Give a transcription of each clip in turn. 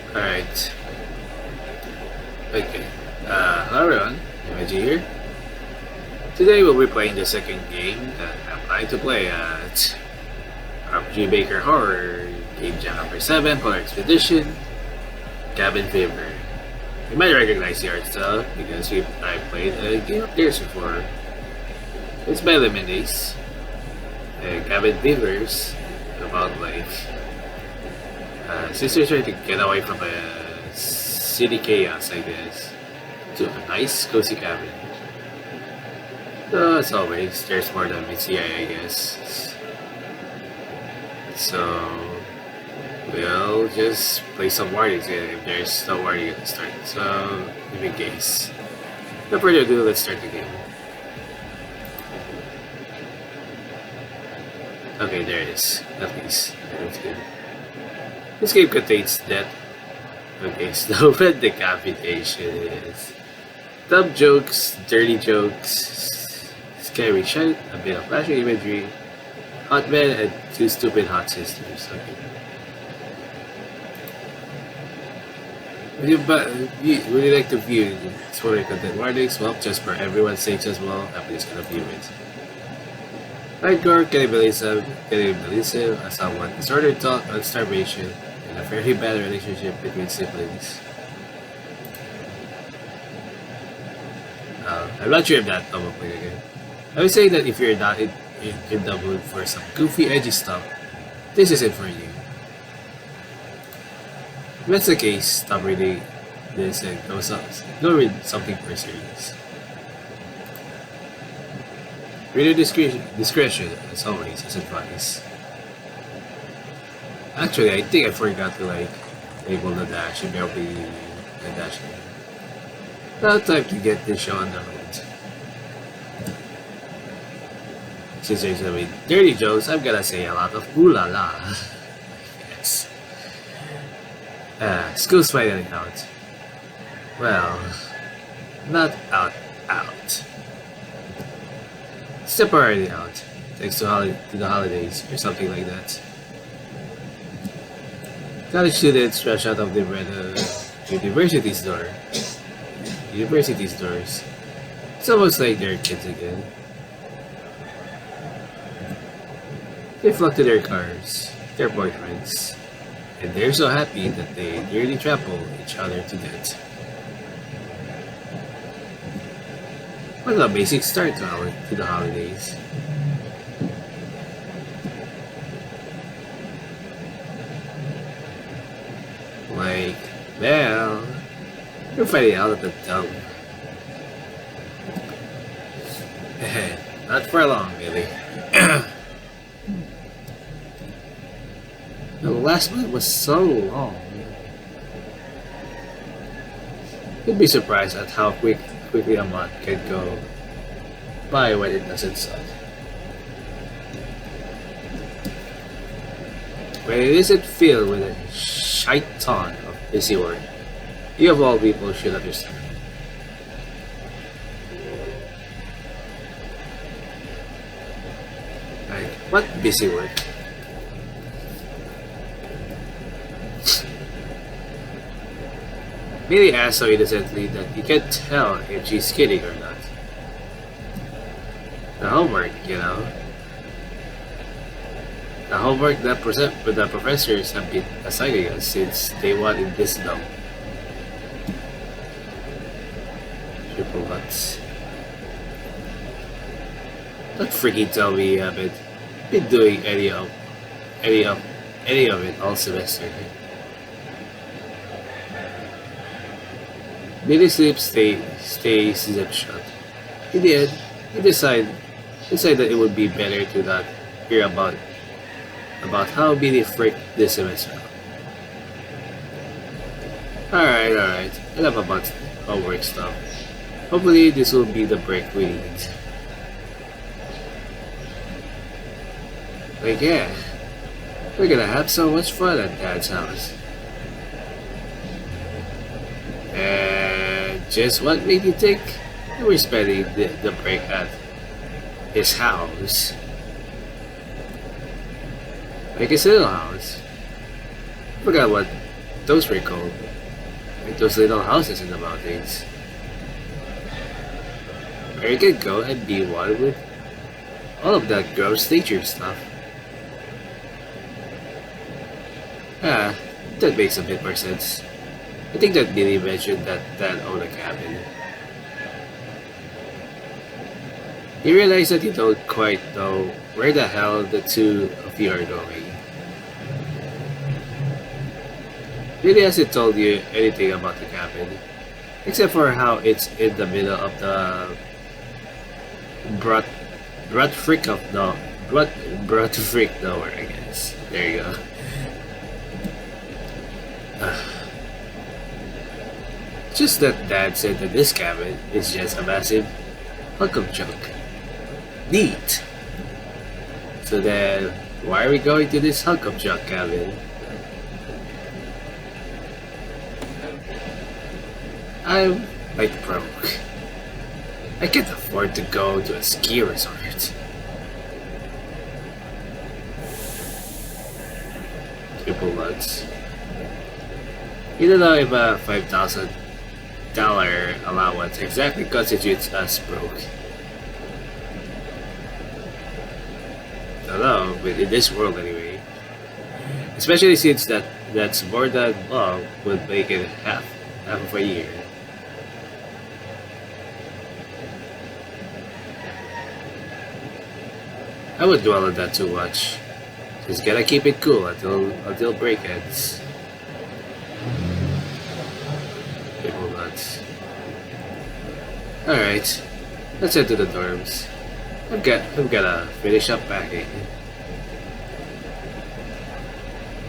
Alright. Okay. Hello everyone. Image here. Today we'll be playing the second game that I'm planning to play at RPG Baker Horror Game Jam number 7, Polar Expedition, Cabin Fever. You might recognize the art style because I played a game of theirs before. It's by LiminAce. Cabin Fever's about like sisters trying to get away from a city chaos, I guess, to a nice cozy cabin. So as always, there's more than meets the eye, I guess. So we'll just play some warnings if there's no warning at the start. So in case. No further ado, let's start the game. Okay, there it is. At least. That's good. This game contains death. Okay, so what decapitation is. Dumb jokes, dirty jokes, scary shit, a bit of flashing imagery, hot men, and two stupid hot sisters. Okay. Would you like to view spoiler content warnings? Well, just for everyone's sake as well, I'm just gonna view it. Hardcore cannibalism as someone disordered thought on starvation, and a very bad relationship between siblings. I'm not sure if that double play again. I would say that if you're not in the mood for some goofy, edgy stuff, this isn't for you. If that's the case, stop reading this and go read something more serious. Reader discretion, as always, is advised. Actually, I think I forgot to label the dash and there'll be a dash name. Now time to get this show on the road. Since there's gonna be dirty jokes, I'm gonna say a lot of ooh la la. Yes. School's finally out. Well, not out. It's temporarily out, thanks to the holidays or something like that. College students rush out of the university's doors. It's almost like they're kids again. They flock to their cars, their boyfriends, and they're so happy that they nearly trample each other to death. What a basic start to the holidays. Like, well, you're finding out of the dumb. Not for long, really. The last month was so long. You'd be surprised at how quickly a month can go by when it doesn't suck. When it isn't filled with a shite ton of busy work, you of all people should understand. Like, what busy work? Billy asks so innocently that you can't tell if she's kidding or not. The homework, you know. The homework that the professors have been assigning us since day one in this dump. Triple butts. Don't freaking tell me you haven't been doing any of it all semester. Billy's lips stay zipped shut. In the end, he decided that it would be better to not hear about how Billy freaked this semester. Alright. Enough about homework stuff. Hopefully this will be the break we need. Like, yeah, we're gonna have so much fun at Dad's house. And just what made you think that we're spending the break at his house? Like his little house. Forgot what those were cool. Like those little houses in the mountains. Or you could go and be one with all of that gross nature stuff. Ah, that makes a bit more sense. I think that Billy mentioned that owned a cabin. You realize that you don't quite know where the hell the two of you are going. Billy hasn't told you anything about the cabin, except for how it's in the middle of the Brat freak nowhere, I guess. There you go. Just that Dad said that this cabin is just a massive hunk of junk. Neat. So then, why are we going to this hunk of junk cabin? I'm like broke. I can't afford to go to a ski resort. Triple months. You don't know if a $5,000 allowance exactly constitutes us broke. Don't know, but in this world anyway. Especially since that's more than long would make it half of a year. I wouldn't dwell on that too much. Just gotta keep it cool until break ends. People nuts. Alright, let's head to the dorms. I've gotta finish up packing.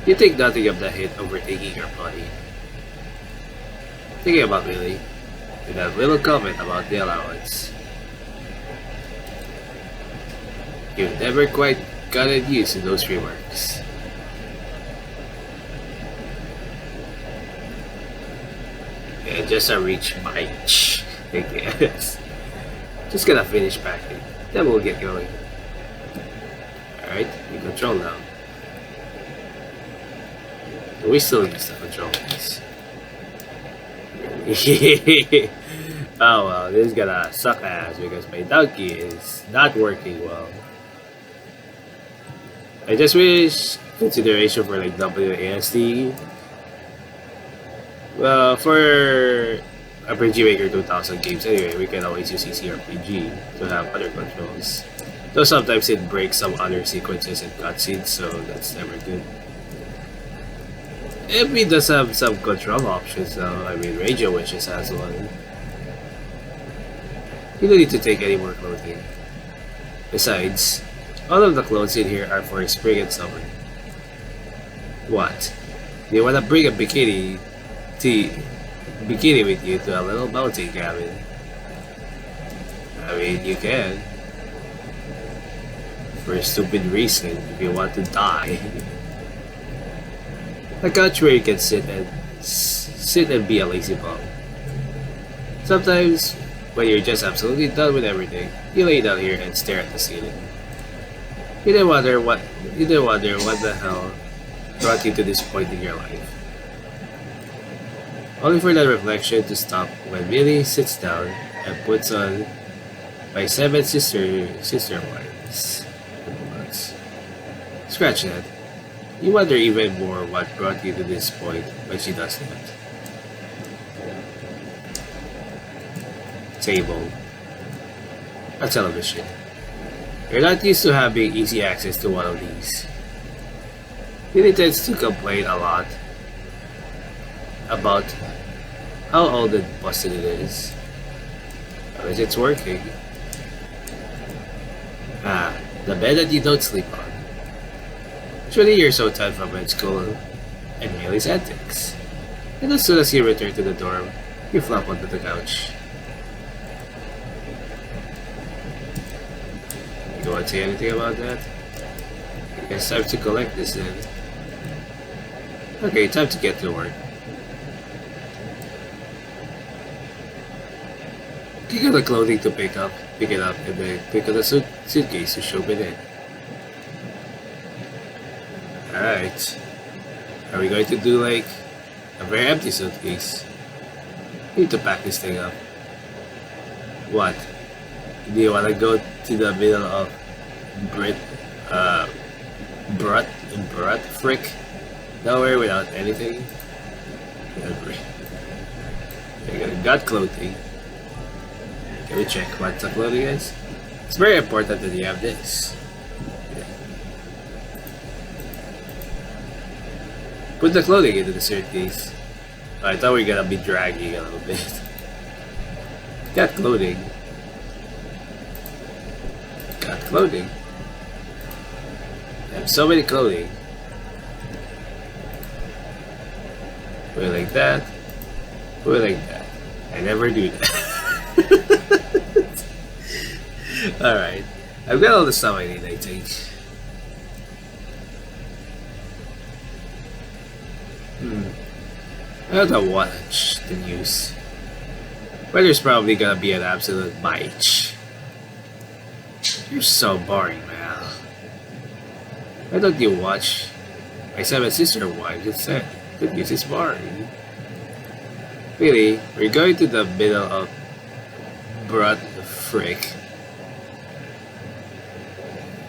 You think nothing of the hit overtaking your body. Thinking about Lily, with that little comment about the allowance. You've never quite gotten used to those remarks. Yeah, just a reach mic, I guess. Just gonna finish packing, then we'll get going. Alright, we control now. We still use the controls. Oh well, this is gonna suck ass because my donkey is not working well. I just wish consideration for like WASD. Well, for RPG Maker 2000 games anyway, we can always use CCRPG to have other controls. Though sometimes it breaks some other sequences and cutscenes, so that's never good. It does have some control options though. I mean, Radio Wishes has one. You don't need to take any more clothing. Besides, all of the clothes in here are for spring and summer. What? Do you wanna bring a bikini with you to a little mountain cabin? I mean, you can. For a stupid reason, if you want to die. A couch where you can sit and be a lazy bum. Sometimes, when you're just absolutely done with everything, you lay down here and stare at the ceiling. You then wonder what the hell brought you to this point in your life. Only for that reflection to stop when Billy sits down and puts on my 7 sister wives. Scratch that. You wonder even more what brought you to this point when she does that. Table. A television. You're not used to having easy access to one of these. Billy tends to complain a lot about how old and busted it is. At least it's working. Ah, the bed that you don't sleep on. Usually you're so tired from med school and Millie's antics. And as soon as you return to the dorm, you flop onto the couch. You want to say anything about that? I guess time to collect this then. Okay, time to get to work. Pick up the clothing to pick it up, and then pick up the suitcase to shove it in. Alright. Are we going to do like A very empty suitcase. Need to pack this thing up. What? Do you want to go to the middle of Brit, Brut, frick? Nowhere without anything? Got clothing. Can we check what the clothing is? It's very important that you have this. Put the clothing into the suitcase. I thought we were gonna be dragging a little bit. Got clothing. Got clothing. I have so many clothing. Put it like that. Put it like that. I never do that. Alright. I've got all the stuff I need, I think. I have to watch the news. Weather's probably gonna be an absolute bitch. You're so boring, man. Why don't you watch my 7 sister wife just said the news is boring. Really, we're going to the middle of Brut frick.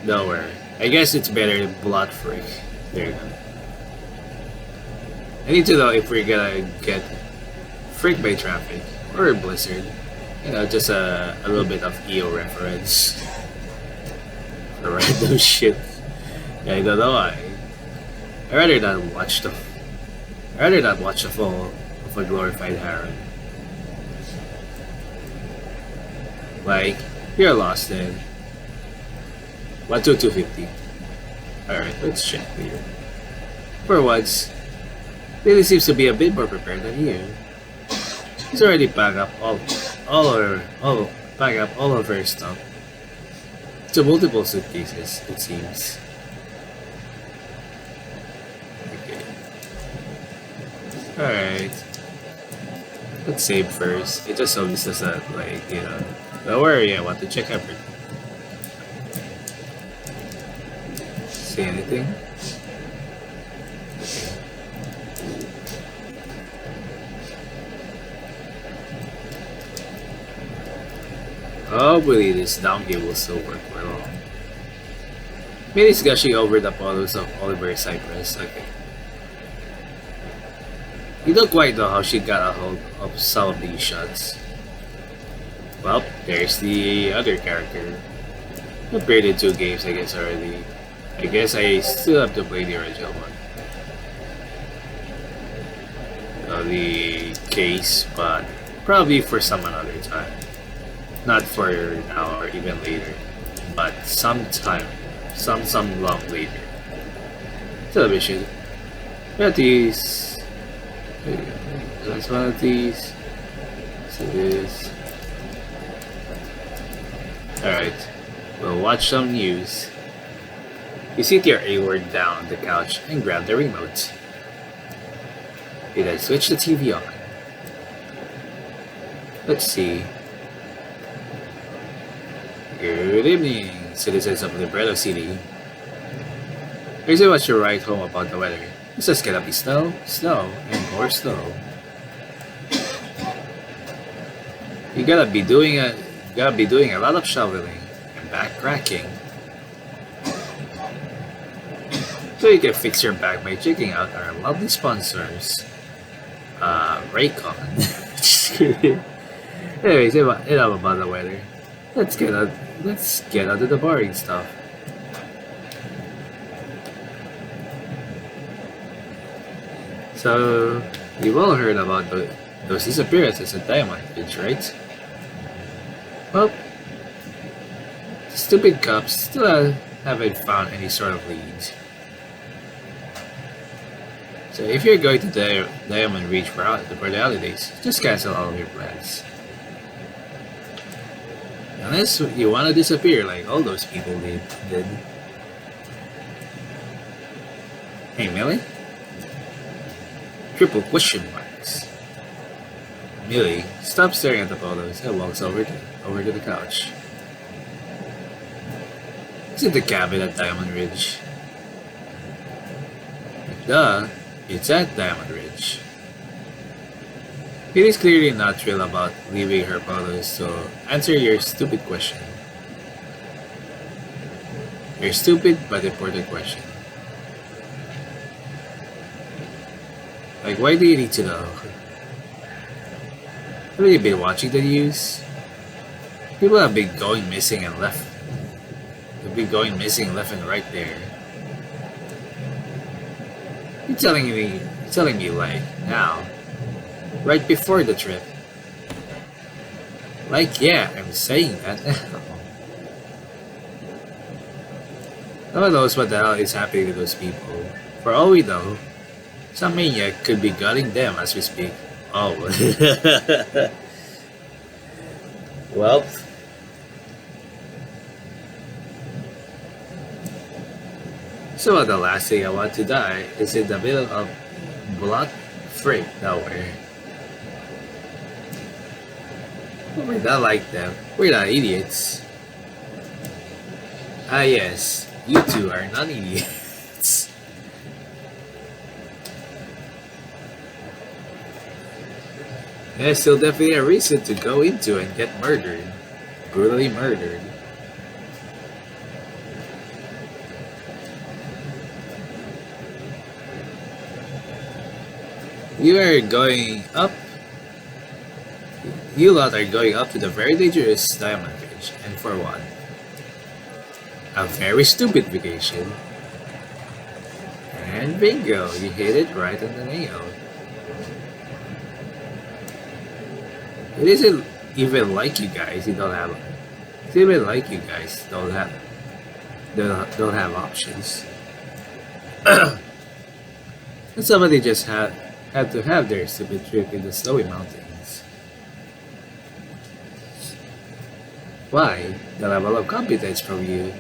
Nowhere. I guess it's better than blood frick. There you go. I need to know if we're gonna get frick by traffic or a blizzard. You know, just a little bit of EO reference. For random shit. Yeah, I don't know why. I'd rather not watch the fall of a glorified harem. Like, you're lost then. 12250. Alright, let's check here. For once, really seems to be a bit more prepared than you. He's already packed up all of her stuff. To multiple suitcases, it seems. Okay. Alright. Let's save first. It just so this doesn't, like, you know. Don't worry, I want to check everything. See anything? Hopefully this downgrade will still work well. Minnie's gushing over the photos of Oliver Cypress. Okay. You don't quite know how she got a hold of some of these shots. Well, there's the other character. I've played in 2 games, I guess, already. I guess I still have to play the original one. The case, but probably for some another time. Not for now or even later, but sometime, some long later. Television. Got these. There you go. That's one of these. So this. Alright, we'll watch some news. You sit your A-word down on the couch and grab the remote. You then switch the TV on. Let's see. Good evening, citizens of Libretto City. Here's what you write home about the weather. It's just gonna be snow, and more snow. You gotta be doing a lot of shoveling and backtracking. So you can fix your back by checking out our lovely sponsors. Raycon. Just kidding. Anyways, enough about the weather. Let's get onto the boring stuff. So, you've all heard about those disappearances at Diamond Ridge, right? Well, stupid cops still haven't found any sort of leads. So if you're going to Diamond Ridge for the holidays, just cancel all of your plans. Unless you want to disappear like all those people did. Hey, Millie? Triple question marks. Millie stops staring at the photos and walks over to the couch. It's in the cabin at Diamond Ridge. Duh, it's at Diamond Ridge. It is clearly not thrilled about leaving her photos, so answer your stupid question. Your stupid but important question. Like, why do you need to know? Have you been watching the news? People have been going missing and left. They've been going missing left and right there. You're telling me like now, right before the trip. Like, yeah, I'm saying that. No one knows what the hell is happening to those people. For all we know, some maniac could be gutting them as we speak. Oh. Well. So the last thing I want to die is in the middle of blood freak nowhere. We're not like them. We're not idiots. Ah yes, you two are not idiots. There's still definitely a reason to go into and get murdered. Brutally murdered. You are going up. You lot are going up to the very dangerous diamond ridge, and for what? A very stupid vacation. And bingo, you hit it right on the nail. It isn't even like you guys. You don't have. It's even like you guys don't have options. And somebody just had to have their stupid trip in the snowy mountains. Why? The level of competence from you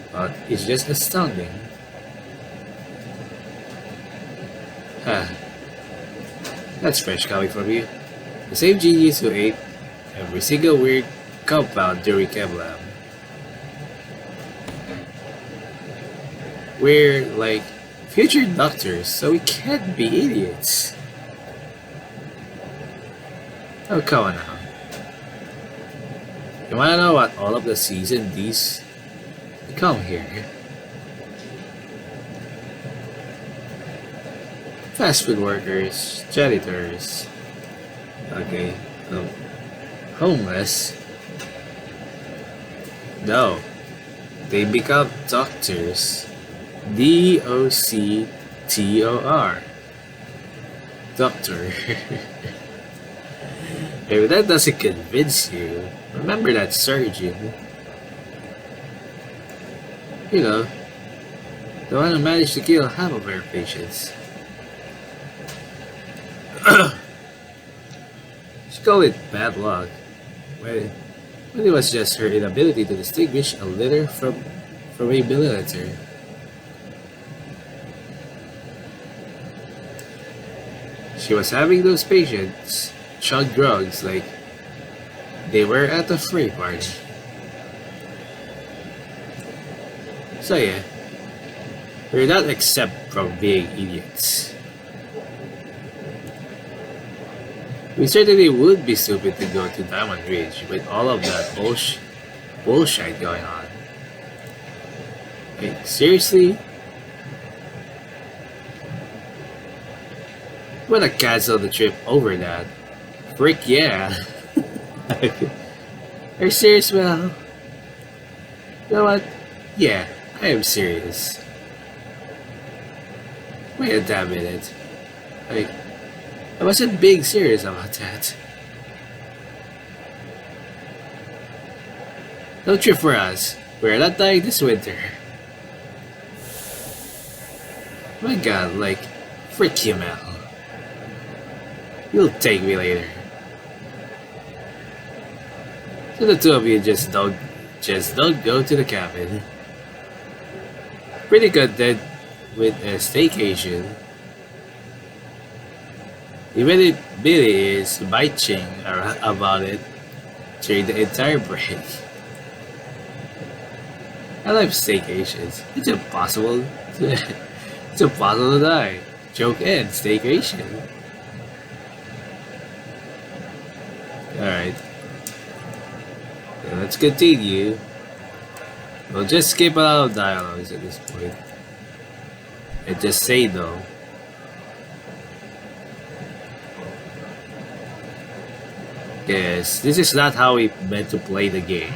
is just astounding. That's fresh coming from you. The same genius who ate every single weird compound during Chem Lab. We're like future doctors, so we can't be idiots. Oh, come on now. You wanna know what all of the season D's come here? Fast food workers, janitors, okay, homeless. No, they become doctors. DOCTOR. Doctor. If that doesn't convince you, remember that surgeon. You know, the one who managed to kill half of our patients. She called it bad luck, when it was just her inability to distinguish a litter from a milliliter. She was having those patients chug drugs like they were at a free party. So yeah, we're not exempt from being idiots. We certainly would be stupid to go to Diamond Ridge with all of that bullshit going on. Hey, seriously? Wanna cancel the trip over that? Frick yeah. Are you serious, Mel? You know what? Yeah, I am serious. Wait a damn minute. Like, I wasn't being serious about that. No trip for us. We're not dying this winter. My god, like, frick you, Mel. You'll take me later. So the two of you just don't go to the cabin. Pretty content with a staycation. Even if Billy is bitching about it during the entire break. I love staycations. It's impossible to die. Joke and staycation. Alright. Let's continue. We'll just skip a lot of dialogues at this point. And just say though. Yes, this is not how we meant to play the game.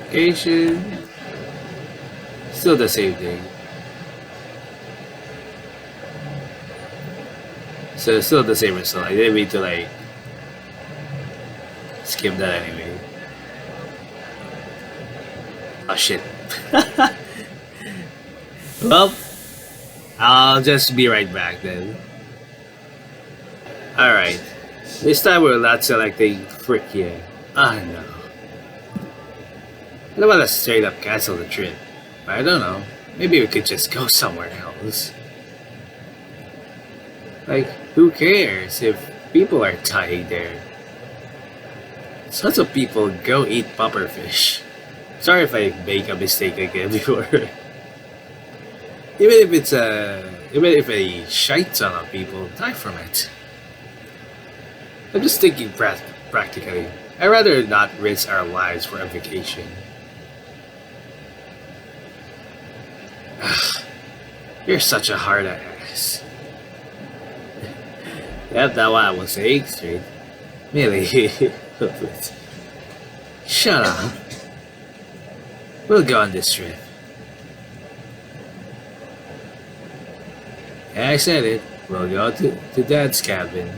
Location. Still the same thing. So still the same result. I didn't mean to like skip that anyway. Oh shit. Well, I'll just be right back then. Alright. This time we're not selecting Frick yeah. Ah no. I don't want to straight up cancel the trip. But I don't know. Maybe we could just go somewhere else. Like, who cares if people are dying there? Lots of people go eat pufferfish. Sorry if I make a mistake again before. Even if a shite ton of people die from it. I'm just thinking practically. I'd rather not risk our lives for a vacation. You're such a hard ass. Yep, that's what I was saying straight. Really? Shut up. We'll go on this trip. Yeah, I said it. We'll go to Dad's cabin.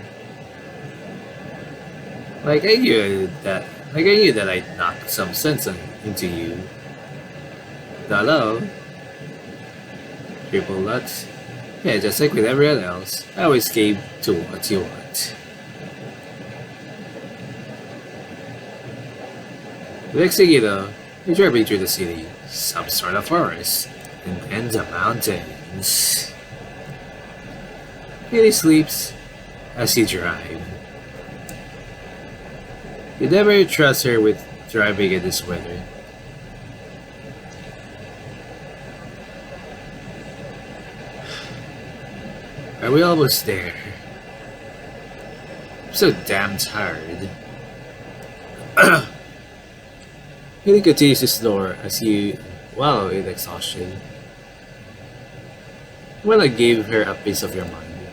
Like I knew that I'd knock some sense into you. Hello? Triple nuts? Yeah, just like with everyone else, I always came to what you want. The next thing you know, you're driving through the city, some sort of forest, and the mountains. He sleeps as you drive. You never trust her with driving in this weather. Are we almost there? I'm so damn tired. He continues to snore as you wallow in exhaustion. Well, I gave her a piece of your mind.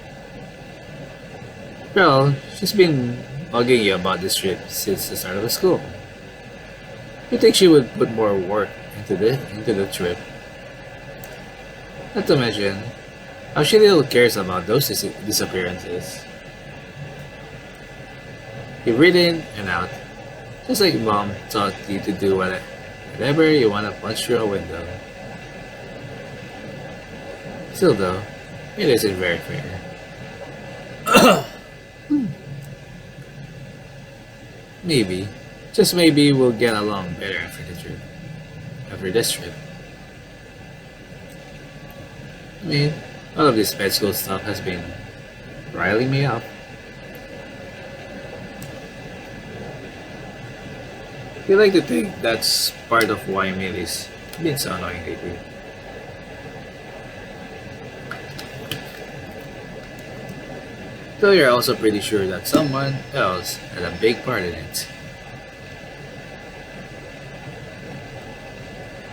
Well, she's been bugging you about this trip since the start of the school. You think she would put more work into the trip? Not to mention, how she little cares about those disappearances. You breathe in and out, just like Mom taught you to do whatever you want to punch through a window. Still though, it isn't very fair. Maybe, just maybe we'll get along better after this trip. I mean, all of this med school stuff has been riling me up. I like to think that's part of why Millie's been so annoying lately. Though you're also pretty sure that someone else had a big part in it.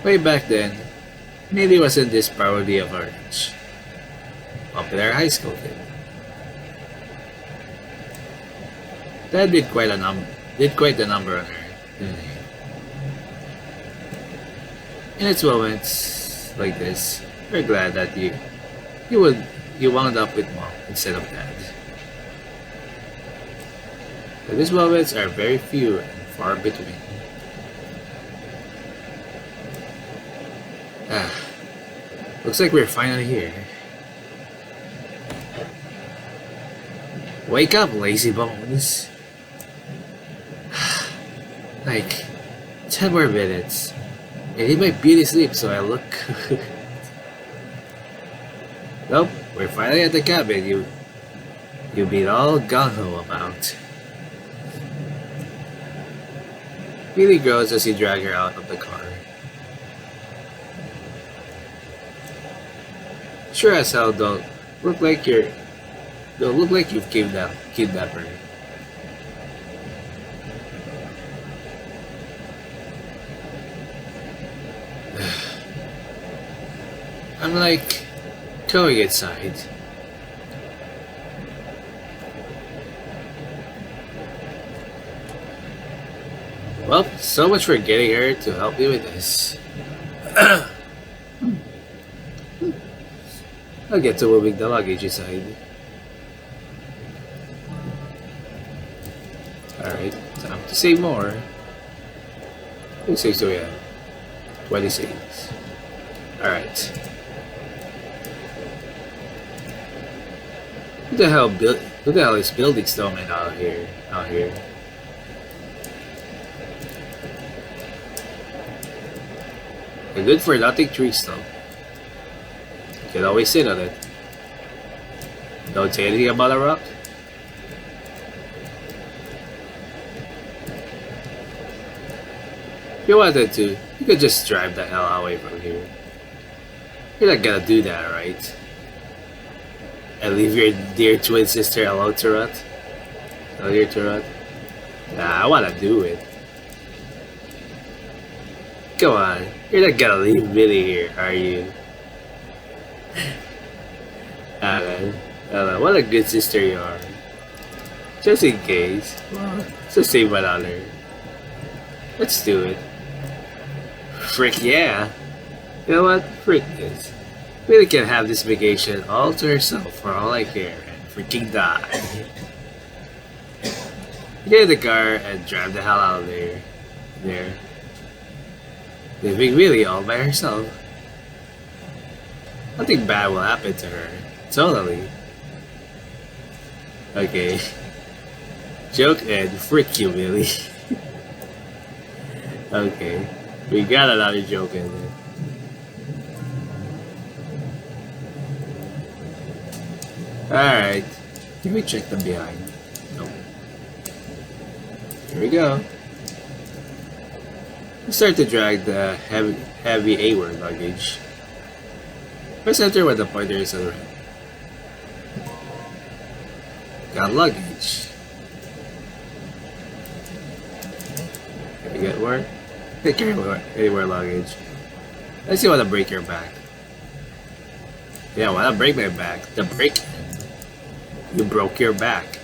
Way back then, Millie wasn't this parody of our age. Popular high school kid. Dad did quite the number on her, didn't he? In its moments like this, we're glad that you wound up with Mom instead of Dad. But these moments are very few and far between. Looks like we're finally here. Wake up, lazy bones. Like 10 more minutes. I need my beauty sleep so I look good. Nope, we're finally at the cabin you've been all gung-ho about. Really grows as you drag her out of the car. Sure as hell look like you're don't look like you've kidnapped her. I'm like going inside. Well, so much for getting her to help me with this. I'll get to moving the luggage inside. Alright, time to save more. How many saves do we have? 20 saves. Alright. Who the hell is building snowmen out here? They're good for nothing trees though. You can always sit on it. Don't say anything about a rock. If you wanted to, you could just drive the hell away from here. You're not gonna do that, right? And leave your dear twin sister alone to rot? Oh, here to rot? Nah, I wanna do it. Come on, you're not gonna leave Billy here, are you? What a good sister you are. Just in case. Well, so save one honor. Let's do it. Frick yeah. You know what? Frick this. Billy can have this vacation all to herself for all I care and freaking die. Get in the car and drive the hell out of there. Leaving Billy all by herself. Nothing bad will happen to her. Totally. Okay. Joke and frick you, Billy. Okay. We got another joke in there. Alright. Can we check them behind? Nope. Here we go. We start to drag the heavy A-word luggage. Press enter when the pointer is on the right. Got luggage. Can we get more? Carry any more luggage. Let's see wanna break your back. Yeah, wanna break my back. The break. You broke your back.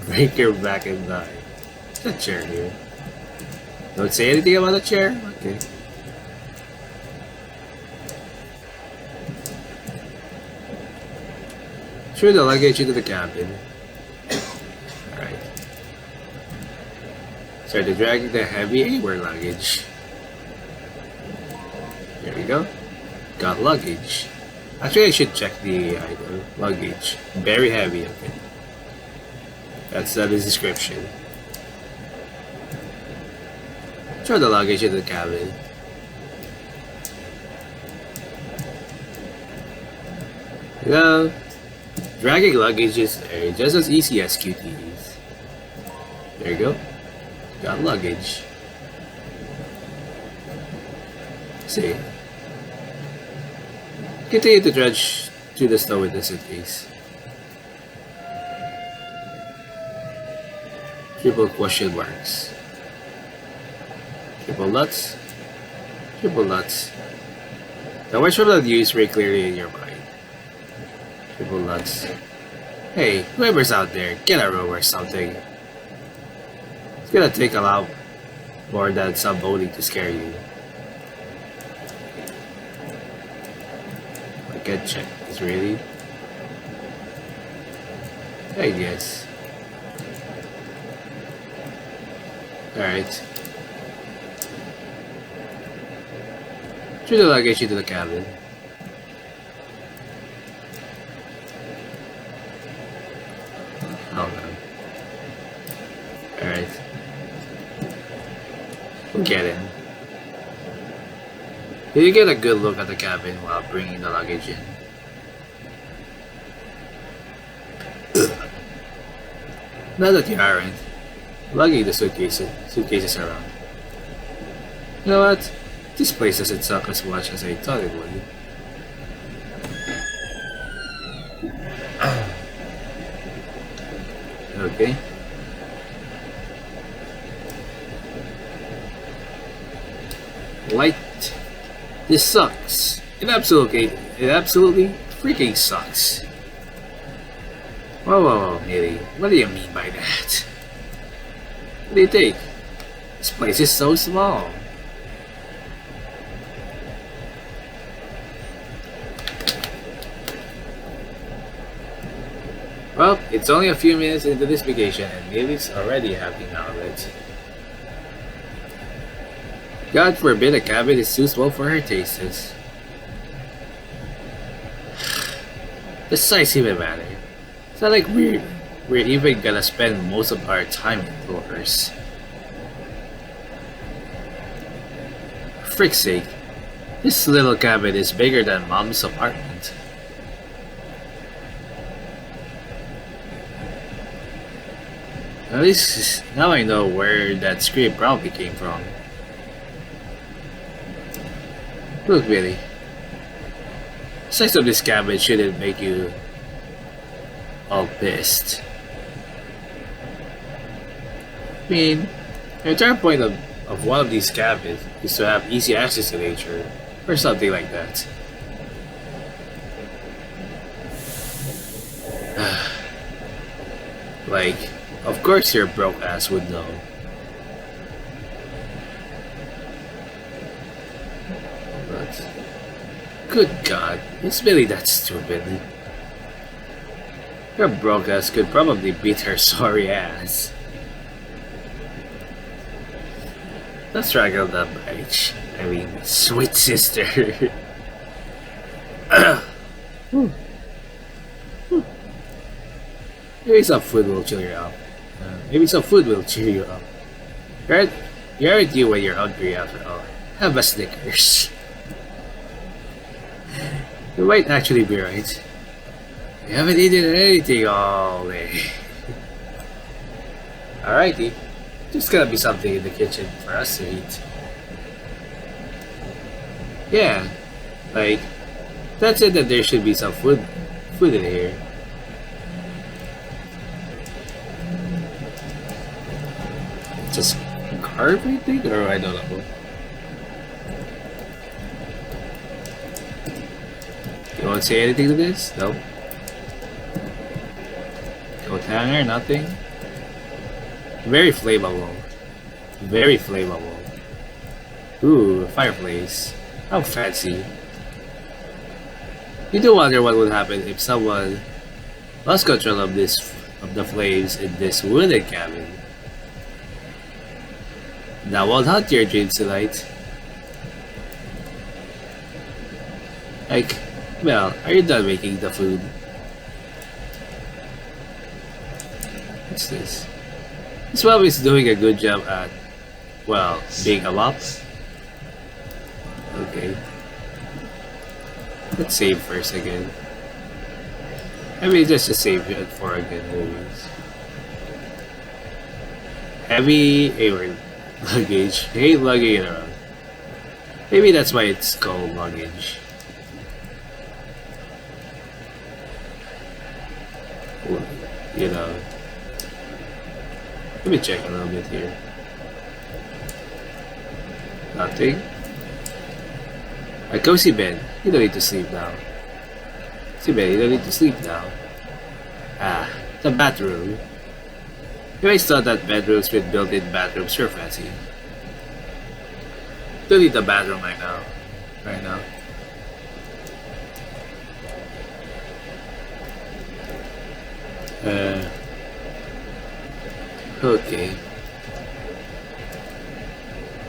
Break your back and die. There's a chair here. Don't say anything about the chair? Okay. Throw the luggage into the cabin. Alright. Start to drag the heavy A-word luggage. There we go. Got luggage. Actually, I should check the item. Luggage. Very heavy, okay. That's the description. Throw the luggage into the cabin. You know, dragging luggage is just as easy as QTEs. There you go. Got luggage. See. Continue to dredge through the snow with the suitcase. Triple question marks. Triple nuts. Triple nuts. The words from the news very clearly in your mind. Triple nuts. Hey, whoever's out there, get a room or something. It's gonna take a lot more than some voting to scare you. I can't check this really. I guess. Alright. Throw the luggage into the cabin. Oh no. Alright. We'll get in. Did you get a good look at the cabin while bringing the luggage in? Now that you aren't, lugging the suitcases around. You know what? This place doesn't suck as much as I thought it would. Okay. Light. This sucks. It absolutely freaking sucks. Whoa, Millie. What do you mean by that? What do you think? This place is so small. Well, it's only a few minutes into this vacation and Millie's already having none of it. God forbid a cabin is too small for her tastes. The size even matter. It's not like we're even gonna spend most of our time indoors. For frick's sake, this little cabin is bigger than Mom's apartment. At least now I know where that scream probably came from. Look, Billy. The size of this cabin shouldn't make you all pissed. I mean, the entire point of one of these cabins is to have easy access to nature, or something like that. Like, of course your broke ass would know. But, good God, is Billy that stupid? Her broke ass could probably beat her sorry ass. Let's struggle that bitch. I mean, sweet sister. Maybe some food will cheer you up. Maybe some food will cheer you up. Aren't you when you're hungry after all? Have a Snickers. You might actually be right. You haven't eaten anything all day. Alrighty. There's gotta be something in the kitchen for us to eat. Yeah. Like, that's it that there should be some food in here. Just carve, I think, or I don't know. You won't say anything to this? No. Coat hanger, nothing. Very flammable. Very flammable. Ooh, fireplace. How fancy. You do wonder what would happen if someone lost control of the flames in this wooden cabin. That won't haunt your dreams tonight. Like, well, are you done making the food? What's this? This mom is doing a good job at, well, being a mop. Okay. Let's save first again. I mean, just to save it for again, movies. Heavy A-word. Luggage. Hate lugging it around. Maybe that's why it's called luggage. You know. Let me check a little bit here. Nothing. A cozy bed. You don't need to sleep now. See, bed, you don't need to sleep now. Ah, the bathroom. You always thought that bedrooms with built-in bathrooms were fancy. Don't need the bathroom right now. Okay.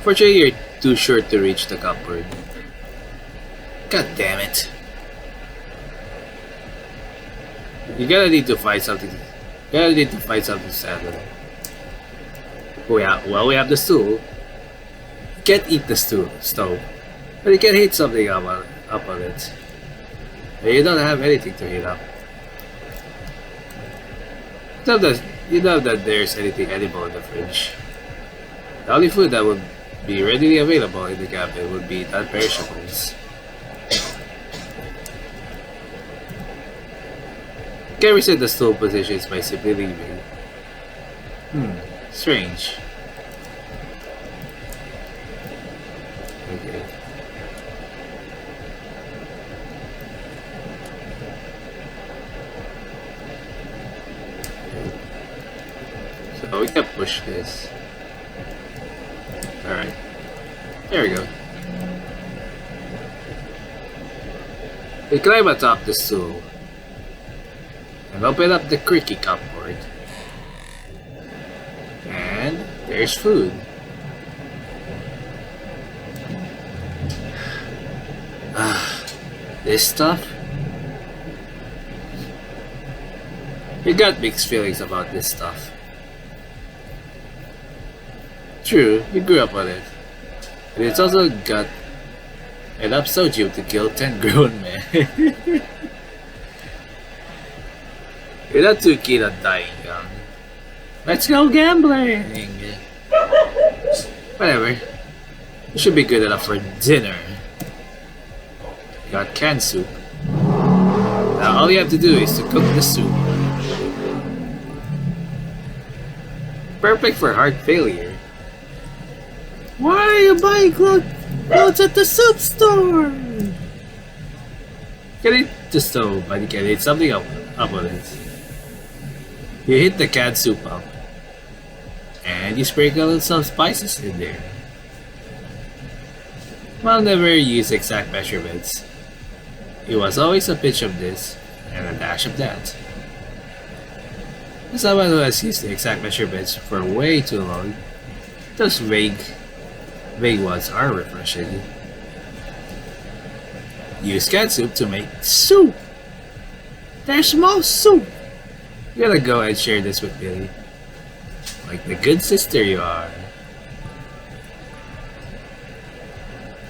Fortunately, you're too short to reach the cupboard. God damn it. You're gonna need to find something. To settle. Well, we have the stool. You can't eat the stove. But you can heat something up on it. And you don't have anything to heat up. You know that there's anything edible in the fridge. The only food that would be readily available in the cabin would be non-perishables. You can reset the stool positions by simply leaving. Strange. Okay. So we can push this. Alright. There we go. We climb atop the stool and open up the creaky cupboard. And there's food. This stuff? You got mixed feelings about this stuff. True, you grew up on it. But it's also got enough sodium to kill 10 grown men. You're not too keen on dying young. Let's go gambling! Whatever. It should be good enough for dinner. Got canned soup. Now all you have to do is to cook the soup. Perfect for heart failure. Why are you buying clothes at the soup store? Get it the stove, but you can eat something up on it. You hit the canned soup up, and you sprinkle some spices in there. I'll never use exact measurements. It was always a pinch of this and a dash of that. As someone who has used the exact measurements for way too long, those vague ones are refreshing. Use canned soup to make soup! There's more soup! You gotta go and share this with Billy. Like the good sister you are.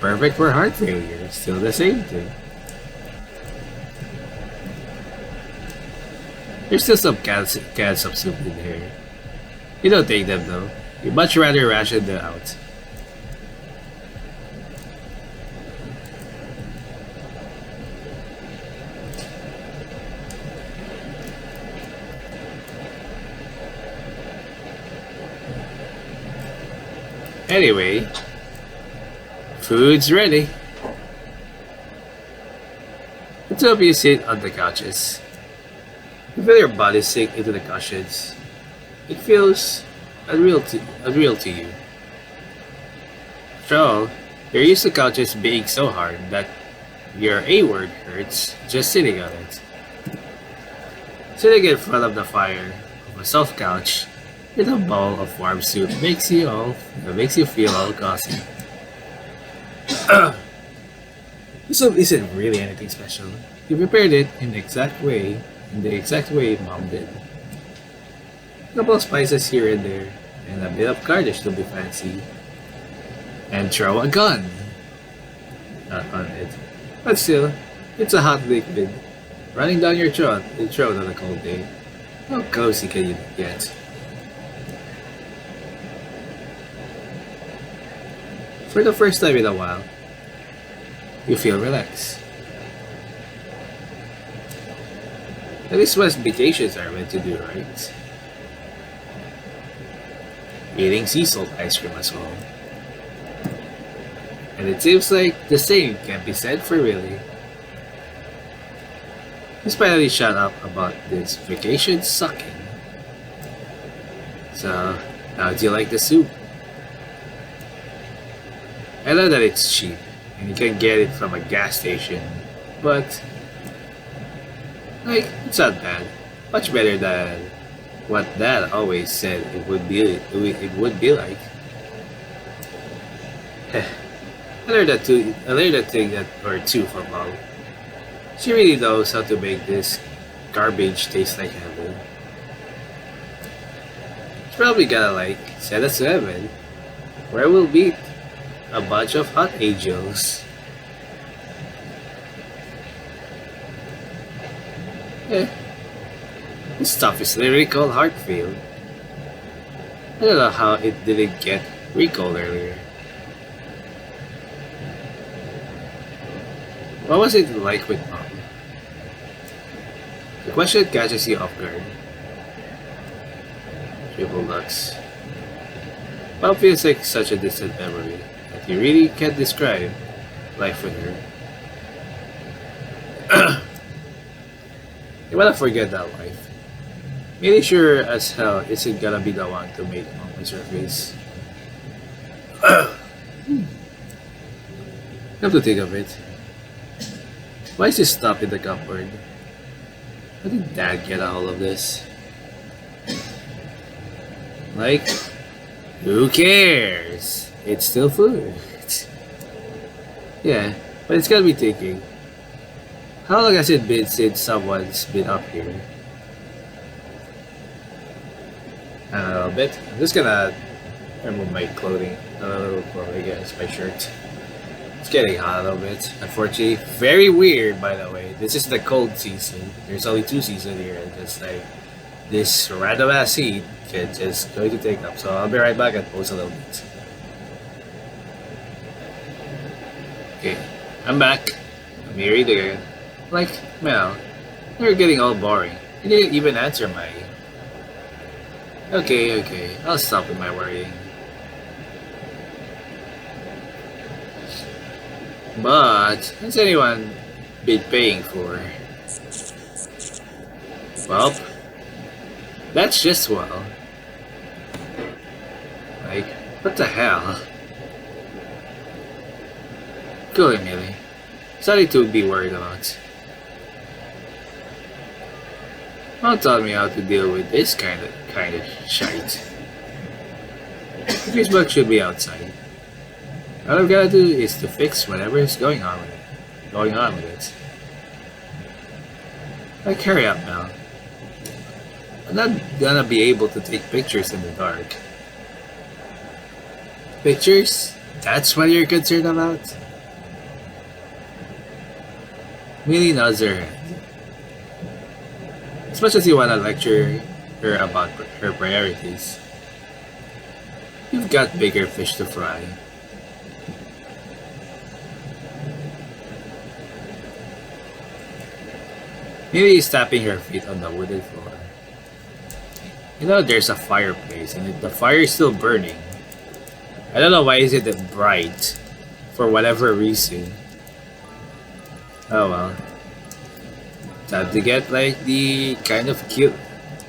Perfect for heart failure, still the same thing. There's still some cans of soup in here. You don't take them though. You'd much rather ration them out. Anyway, food's ready. The two of you sit on the couches. You feel your body sink into the cushions. It feels unreal to you. After all, you're used to couches being so hard that your A-word hurts just sitting on it. Sitting in front of the fire of a soft couch with a bowl of warm soup makes you feel all cozy. The soup isn't really anything special. You prepared it in the exact way Mom did. A couple of spices here and there, and a bit of garnish to be fancy. And throw a gun on it. But still, it's a hot liquid running down your throat on a cold day. How cozy can you get? For the first time in a while, you feel relaxed. That is what vacations are meant to do, right? Eating sea salt ice cream as well. And it seems like the same can be said for Willie. He's finally shut up about this vacation sucking. So, how do you like the soup? I know that it's cheap, and you can get it from a gas station, but like, it's not bad. Much better than what Dad always said it would be like. I learned a thing that or two from Mom. She really knows how to make this garbage taste like heaven. She's probably gonna like send us to heaven, where we'll meet a bunch of hot angels. This stuff is literally called Heartfield. I don't know how it didn't get recalled earlier. What was it like with Mom? The question catches you off guard. Triple Lux. Bob feels like such a distant memory that you really can't describe life with her. You wanna forget that life. Really sure as hell isn't gonna be the one to make on your face. Come to think of it, why is this stuff in the cupboard? How did Dad get all of this? Like, who cares? It's still food. Yeah, but it's gotta be thinking. How long has it been since someone's been up here? A little bit. I'm just gonna remove my clothing. A little clothing, I guess, my shirt. It's getting hot a little bit, unfortunately. Very weird, by the way. This is the cold season. There's only 2 seasons here, and just like this random ass heat can just going to take up. So I'll be right back and post a little bit. Okay, I'm back. I'm here again. Like, Mel, you're getting all boring. You didn't even answer my. Okay, I'll stop with my worrying. But has anyone been paying for? Well, that's just well. Like, what the hell? Go ahead, Millie. Something to be worried about. Don't tell me how to deal with this kind of shite. The Facebook should be outside. All I've gotta do is to fix whatever is going on with it. Like, hurry up now. I'm not gonna be able to take pictures in the dark. Pictures? That's what you're concerned about? Millie nods her head. As much as you wanna lecture her about her priorities, you've got bigger fish to fry. Millie is tapping her feet on the wooden floor. You know there's a fireplace and the fire is still burning. I don't know why is it bright, for whatever reason. Oh well. Time to get like the kind of cute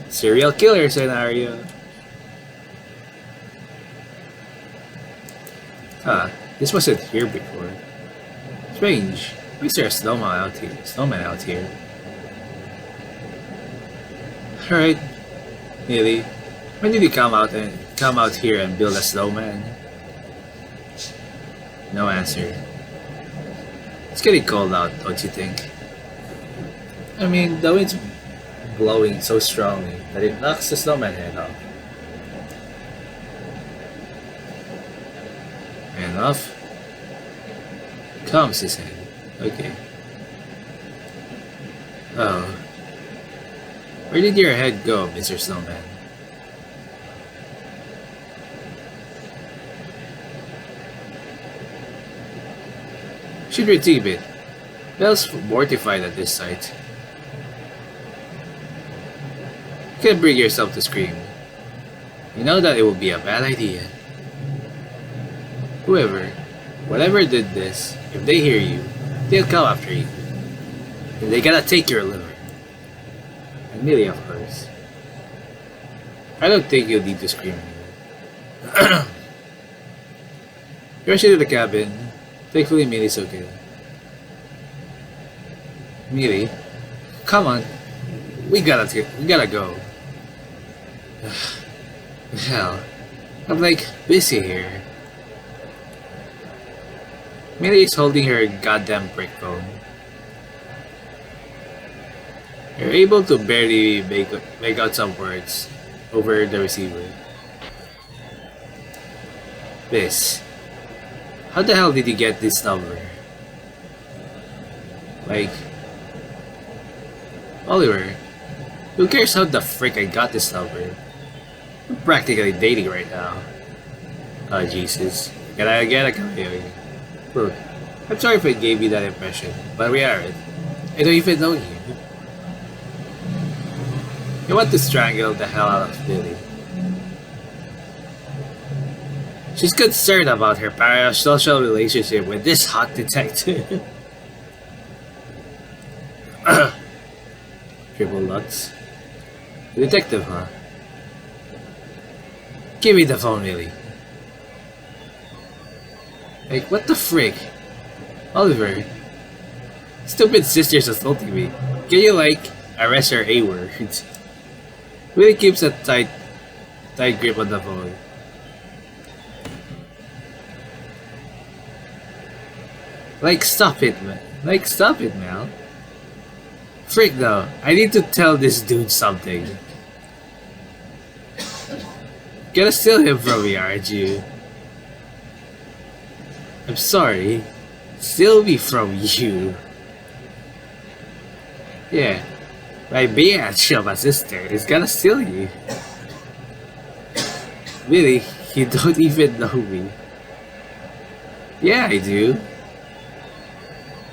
serial killer scenario. This wasn't here before. Strange. Why is there a snowman out here? Alright, Millie. When did you come out here and build a snowman? No answer. It's getting cold out, don't you think? I mean, the wind's blowing so strongly that it knocks the snowman head off. Enough? Calms his head. Okay. Oh. Where did your head go, Mr. Snowman? Should retrieve it. Belle's mortified at this sight. You can't bring yourself to scream. You know that it would be a bad idea. Whatever did this, if they hear you, they'll come after you. And they gotta take your liver. And Millie, of course. I don't think you'll need to scream anymore. Rush into the cabin. Thankfully, Millie's okay. Millie, come on. We gotta go. Hell, I'm like busy here. Millie is holding her goddamn brick phone. You're able to barely make out some words over the receiver. This. How the hell did you get this number? Like, Oliver, who cares how the frick I got this number? We're practically dating right now. Oh Jesus. Gotta come here. Look, I'm sorry if I gave you that impression, but we aren't. I don't even know you. You want to strangle the hell out of Billy. She's concerned about her parasocial relationship with this hot detective. Triple Lutz. Detective, huh? Give me the phone, really. Like, what the frick? Oliver. Stupid sister's assaulting me. Can you, like, arrest her A-word? Really keeps a tight grip on the phone. Like, stop it, man. Like, stop it, Mel. Frick, though. I need to tell this dude something. Gonna steal him from me, aren't you? I'm sorry. Steal me from you. Yeah. My bitch of a sister is gonna steal you. Really? You don't even know me. Yeah, I do.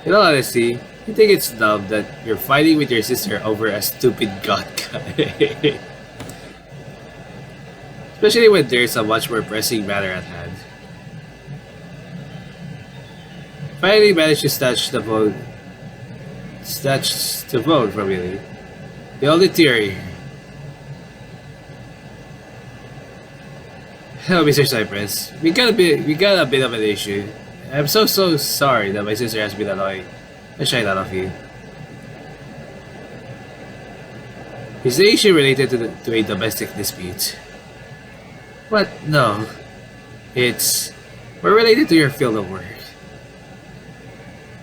In all honesty, you think it's dumb that you're fighting with your sister over a stupid god guy. Especially when there's a much more pressing matter at hand. Finally managed to snatch the phone from Willie. The only theory. Hello, Mr. Cypress. We got a bit of an issue. I'm so sorry that my sister has been annoying the shite out of you. Is the issue related to a domestic dispute? What? No. We're related to your field of work.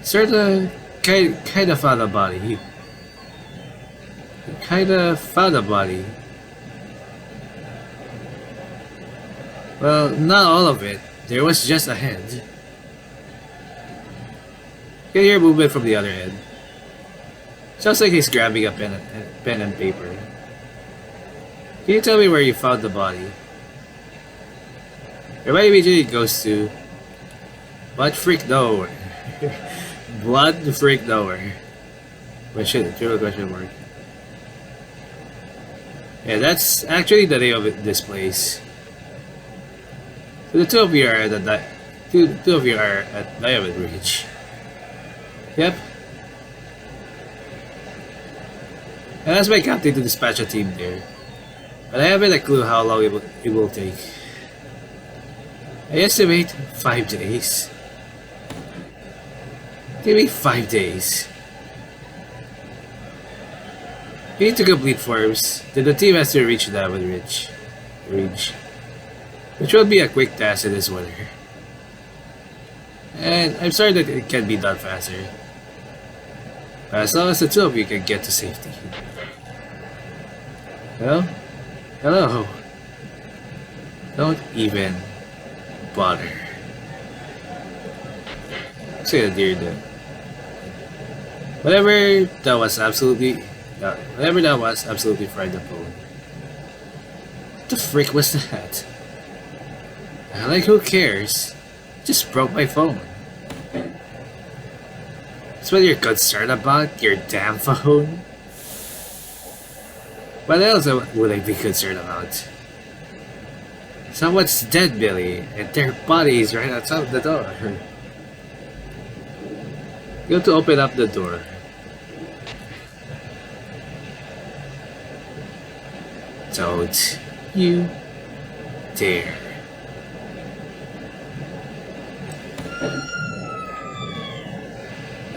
Sort of, kind of found a body. Well, not all of it. There was just a head. You can hear movement from the other end. Sounds like he's grabbing a pen and paper. Can you tell me where you found the body? Everybody immediately goes to Blood Freak Nowhere. Blood Freak Nowhere. Question mark. Yeah, that's actually the name of this place. So the two of you are at Diamond Ridge. Yep. And asked my captain to dispatch a team there. But I haven't a clue how long it will take. I estimate 5 days. Give me 5 days. You need to complete forms, then the team has to reach Diamond Ridge. Which will be a quick task in this weather. And I'm sorry that it can be done faster. But as long as the two of you can get to safety. Well, hello. Don't even bother. Say a dear though. Whatever that was, absolutely fried the phone. What the frick was that? Like, who cares? Just broke my phone. That's what you're concerned about? Your damn phone? What else would I be concerned about? Someone's dead, Billy, and their body is right outside the door. You have to open up the door. Don't you dare.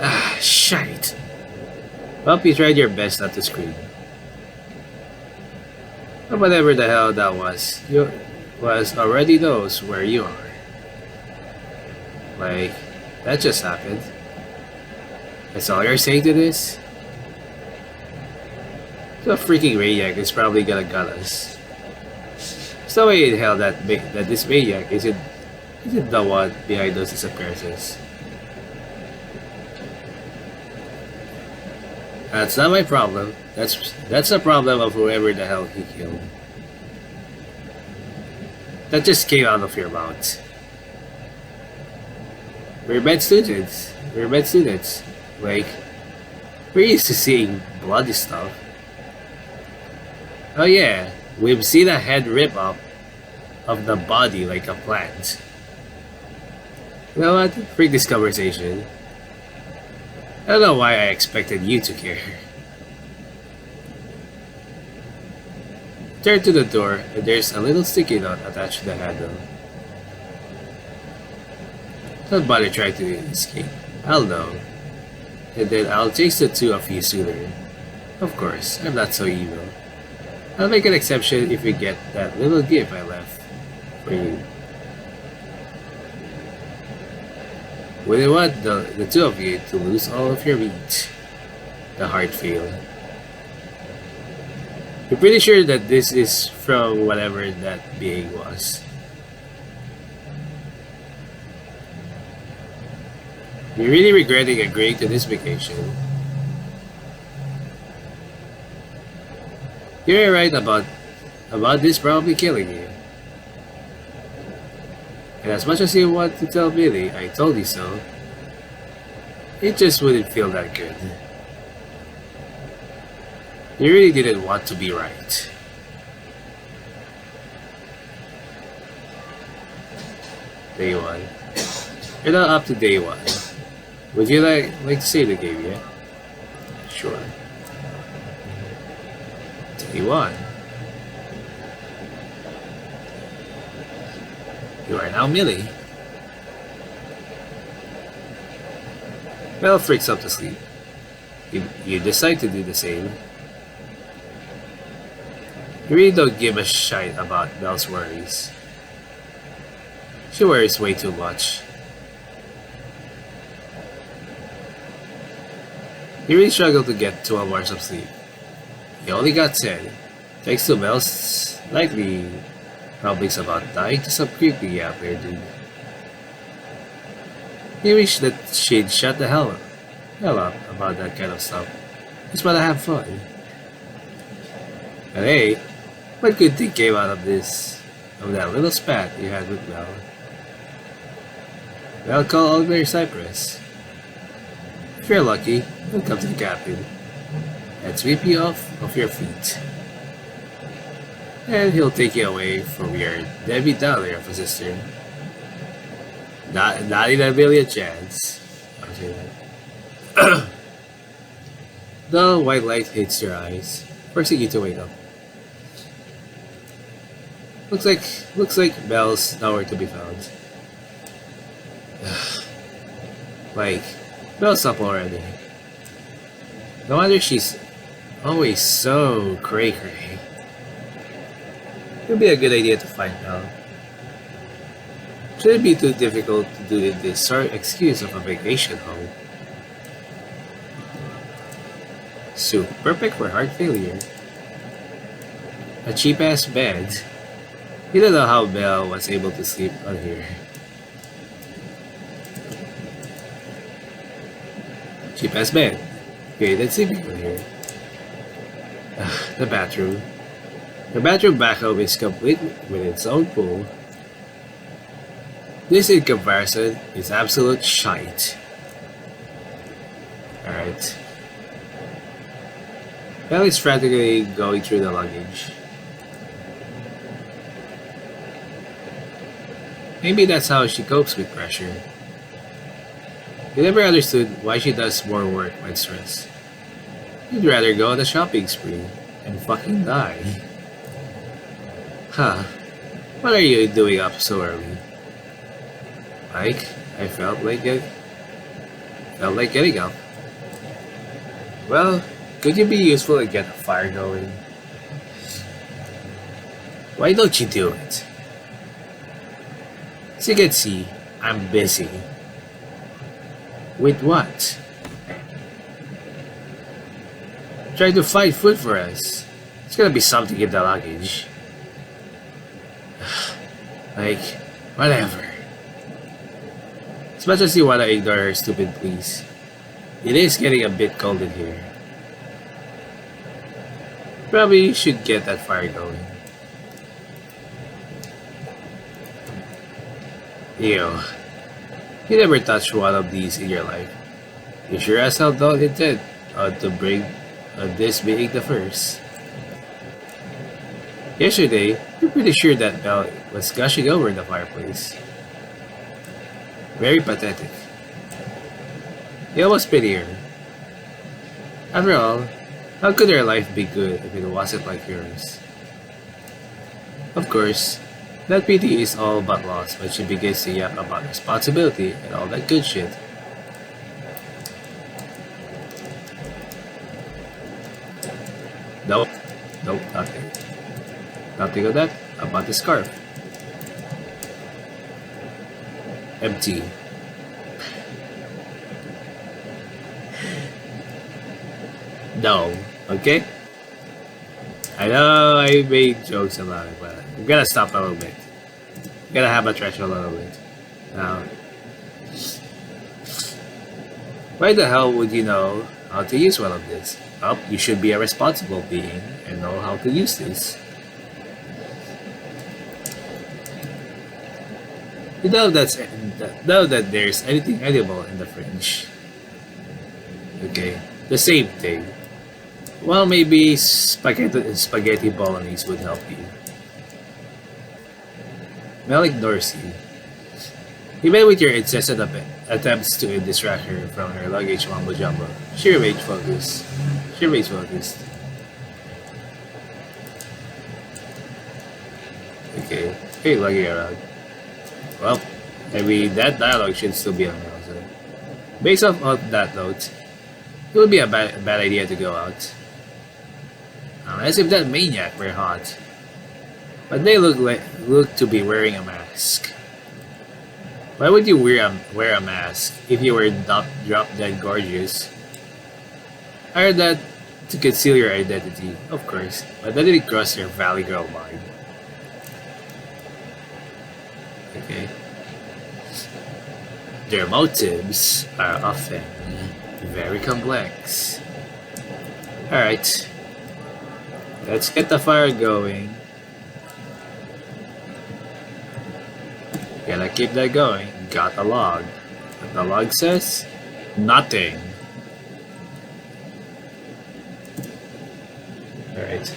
Ah, shite. Well, you tried your best not to scream. But whatever the hell that was, you already knows where you are. Like, that just happened. That's all you're saying to this? The freaking maniac is probably gonna gut us. There's no way in hell that this maniac isn't the one behind those disappearances. That's not my problem. That's the problem of whoever the hell he killed. That just came out of your mouth. We're med students. Like, we're used to seeing bloody stuff. Oh yeah, we've seen a head rip up. of the body like a plant. You know what? Freak this conversation. I don't know why I expected you to care. Turn to the door, and there's a little sticky note attached to the handle. Don't bother trying to escape. I'll know. And then I'll chase the two of you sooner. Of course, I'm not so evil. I'll make an exception if you get that little gift I left for you. Would you want the two of you to lose all of your meat? The heart failed. You're pretty sure that this is from whatever that being was. You're really regretting agreeing to this vacation. You're right about this probably killing you. And as much as you want to tell Billy, I told you so, it just wouldn't feel that good. You really didn't want to be right. Day 1. You're not up to day 1. Would you like to save the game yet? Sure. Day 1. You are now Millie. Belle freaks up to sleep. You decide to do the same. You really don't give a shite about Belle's worries. She worries way too much. You really struggle to get 12 hours of sleep. You only got 10, thanks to Belle's likely rumblings about dying to some creepy out there dude. You wish that she'd shut the hell up about that kind of stuff. Just wanna have fun. But hey, what good thing came out of this? Of that little spat you had with Belle? Well, call Oliver Cypress. If you're lucky, he'll come to the cabin and sweep you off of your feet. And he'll take you away from your Debbie Downer of a sister. Not in a million chance. I'll say that. The white light hits your eyes, forcing you to wake up. Looks like Belle's nowhere to be found. Like, Belle's up already. No wonder she's always so cray-cray. It would be a good idea to find Belle. Shouldn't be too difficult to do in this sort of excuse of a vacation home. So, perfect for heart failure. A cheap-ass bed. You don't know how Belle was able to sleep on here. Cheap-ass bed. Created sleeping on here. The bathroom. The bathroom back home is complete with its own pool. This, in comparison, is absolute shite. Alright. Belle is frantically going through the luggage. Maybe that's how she copes with pressure. You never understood why she does more work when stressed. You'd rather go on a shopping spree and fucking die. Huh. What are you doing up so early? Mike, I felt like getting up. Well, could you be useful and get a fire going? Why don't you do it? As you can see, I'm busy. With what? Trying to find food for us. It's gonna be something in the luggage. Like, whatever. As much as you wanna ignore her stupid pleas, it is getting a bit cold in here. Probably you should get that fire going. Ew. You never touched one of these in your life. You sure as hell don't intend to bring this being the first. Yesterday, you're pretty sure that Belle was gushing over the fireplace. Very pathetic. You almost pity her. After all, how could her life be good if it wasn't like yours? Of course, that pity is all but lost when she begins to yap about responsibility and all that good shit. Nope, nope, nothing. Nothing of that about the scarf. Empty. No, okay? I know I made jokes about it, but I'm gonna stop a little bit. I'm gonna have a threshold a little bit. Now, why the hell would you know how to use one of this? Well, you should be a responsible being and know how to use this. You know that there's anything edible in the fridge. Okay, the same thing. Well, maybe spaghetti bolognese would help you. Mel ignores you. Even with your incessant attempts to distract her from her luggage mumbo jumbo, she remains focused. She remains focused. Okay, hey, lugging around. Well, I mean, that dialogue should still be on Mel, so. Based off of that note, it would be a bad idea to go out. Unless if that maniac were hot. But they look to be wearing a mask. Why would you wear a mask if you were drop dead gorgeous? I heard that to conceal your identity, of course, but that didn't cross your Valley Girl mind. Okay. Their motives are often very complex. Alright. Let's get the fire going. Gotta keep that going. Got the log. And the log says nothing. Alright.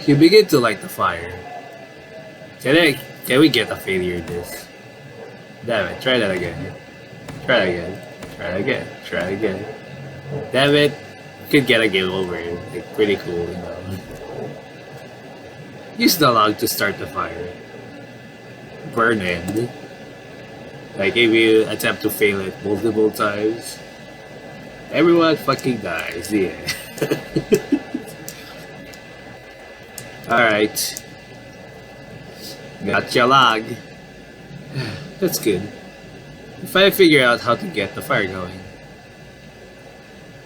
You begin to light the fire. Can we get a failure in this? Damn it, try that again. Try it again. Try it again. Try it again. Damn it. Could get a game over. Like, pretty cool, you know. Use the log to start the fire. Burn in. Like if you attempt to fail it multiple times, everyone fucking dies. Yeah. Alright. Got your log. That's good. If I figure out how to get the fire going.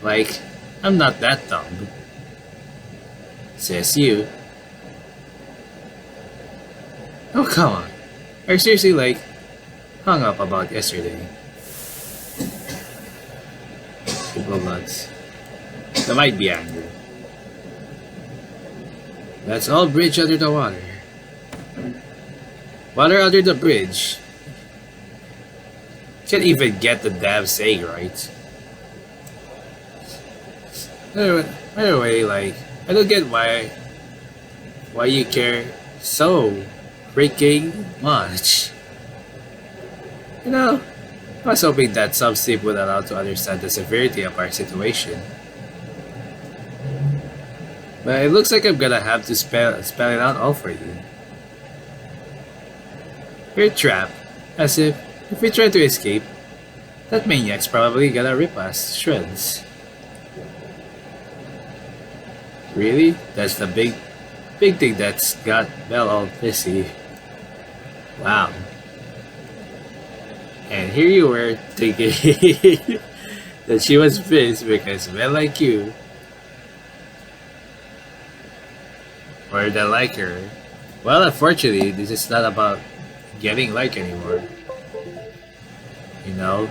Like, I'm not that dumb. Says you. Oh, come on. Are you seriously, like, hung up about yesterday? People nuts. There might be anger. That's all bridge under the water. Water under the bridge. Can't even get the damn saying right. Anyway, like, I don't get why you care so freaking much. You know, I was hoping that some sleep would allow to understand the severity of our situation. But it looks like I'm gonna have to spell it out all for you. You're trapped, as if we try to escape, that maniac's probably gonna rip us to shreds. Really? That's the big thing that's got Belle all pissy. Wow. And here you were thinking that she was pissed because men like you or that like her. Well, unfortunately, this is not about getting like anymore. You know?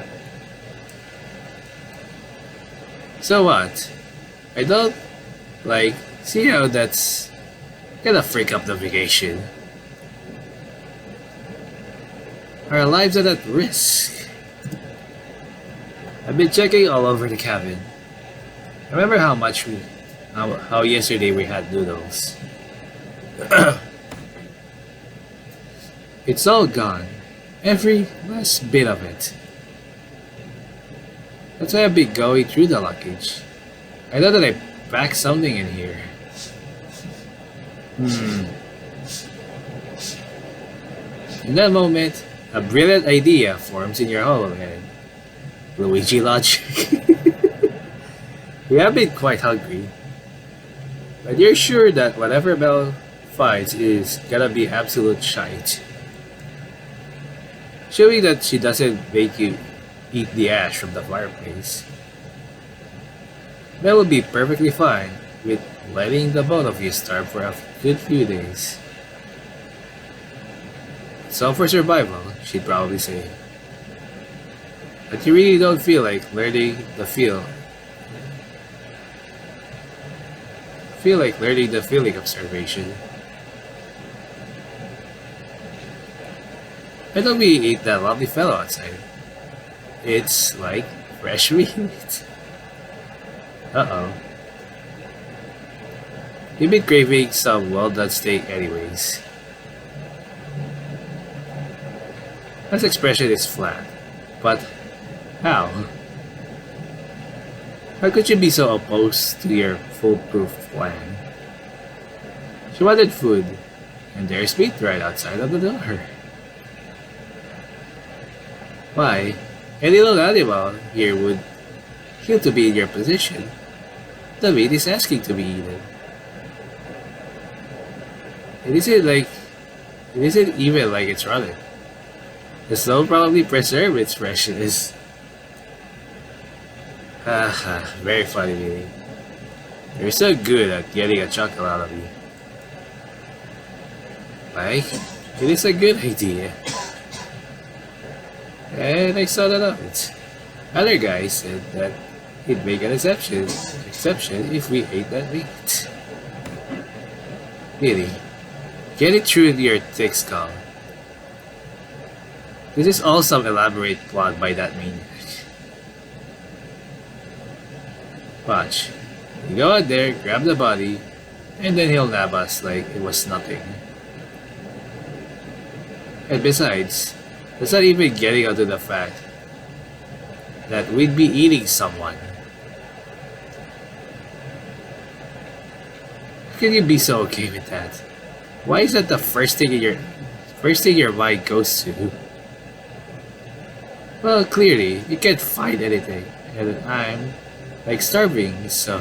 So what? I don't like see how that's gonna freak up the vacation. Our lives are at risk. I've been checking all over the cabin. Remember how yesterday we had noodles? It's all gone. Every last bit of it. That's why I've been going through the luggage. I thought that I packed something in here. In that moment, a brilliant idea forms in your hollow head. Luigi logic. We have been quite hungry. But you're sure that whatever Belle finds is gonna be absolute shite. Showing that she doesn't make you eat the ash from the fireplace. Belle will be perfectly fine with letting the both of you starve for a good few days. So for survival, she'd probably say. But you really don't feel like learning the feeling of starvation. I thought we ate that lovely fellow outside. It's like fresh meat. Uh-oh. You've been craving some well-done steak anyways. That expression is flat. But how? How could you be so opposed to your foolproof plan? She wanted food, and there's meat right outside of the door. Why, any little animal here would kill to be in your position. The meat is asking to be eaten. It isn't even like it's rotten. The snow probably preserved its freshness. Haha, very funny meaning. You're so good at getting a chuckle out of me. Like, it is a good idea. And I saw that of it. Other guys said that he'd make an exception if we ate that meat. Really, get it through your thick skull. This is all some elaborate plot by that maniac. Watch. You go out there, grab the body, and then he'll nab us like it was nothing. And besides, that's not even getting onto the fact that we'd be eating someone. How can you be so okay with that? Why is that the first thing your mind goes to? Well, clearly, you can't find anything, and I'm, like, starving, so...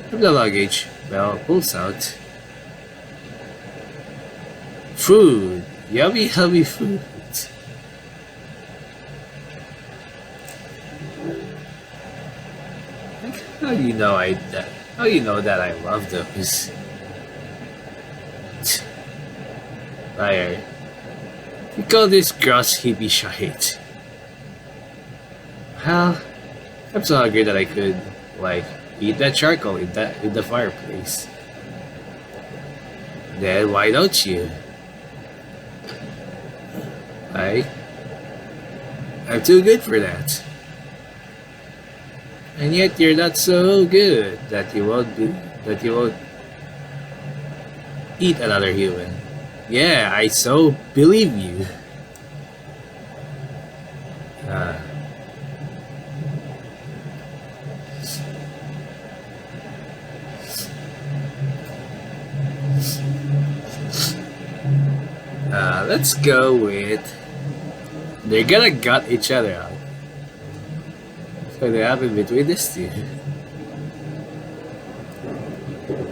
From the luggage, Belle pulls out... food! Yummy, yummy food! Like, how do you know that I love those? Liar. You call this gross hippie shite. Well, I'm so hungry that I could, like, eat that charcoal in the fireplace. Then why don't you? I'm too good for that. And yet you're not so good that you won't eat another human. Yeah, I so believe you. Let's go with they're gonna gut each other out. So they happen between these two.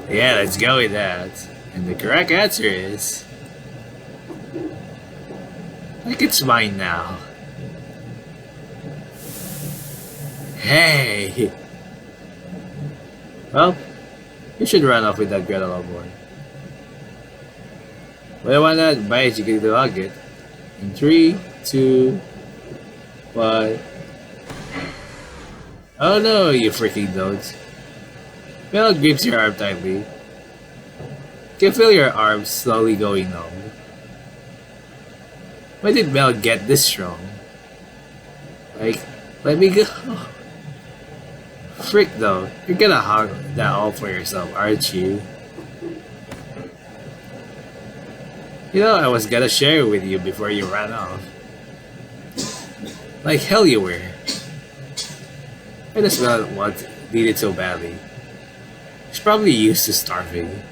Yeah, let's go with that. And the correct answer is I think it's mine now. Hey! Well, you should run off with that girl a lot more. But why not basically log it? In 3, 2, 1. Oh no, you freaking don't. Mel grips your arm tightly. You can feel your arm slowly going numb. Why did Mel get this strong? Like, let me go. Frick though, you're gonna hog that all for yourself, aren't you? You know, I was gonna share it with you before you ran off. Like hell you were. I just need it so badly. She's probably used to starving.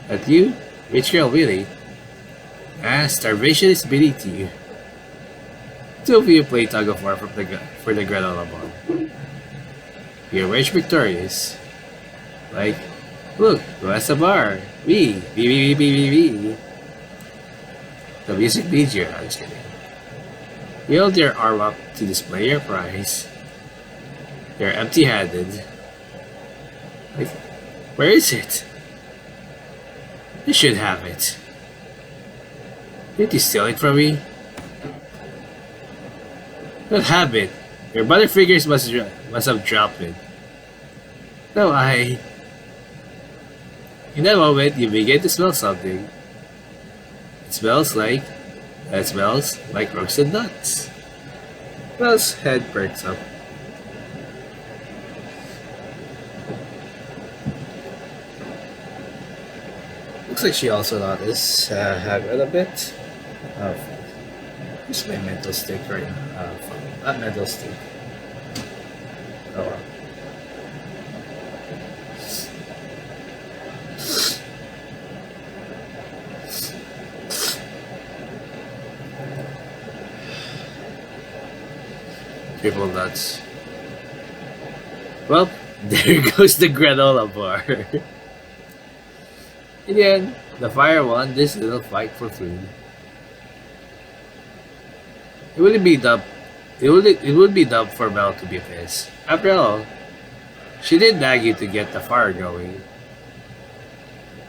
But you? Rich girl, really? Ah, starvation is beneath you. Two of you play tug of war for the granola bar. You're rich victorious. Like, look, who has a bar? Me. Me. The music needs you. I'm just kidding. You hold your arm up to display your prize. You're empty-handed. Like, where is it? You should have it. Did you steal it from me? Don't have it. Your butterfingers must have dropped it. No, in that moment, you begin to smell something. It smells like roasted nuts. Mel's head perks up. Looks like she also noticed having a bit of. Where's my mental stick right now? Not mental stick. Oh well. Triple nuts. Well, there goes the granola bar. In the end, the fire won this little fight for food. It would be dumb for Mel to be pissed. After all, she did nag you to get the fire going.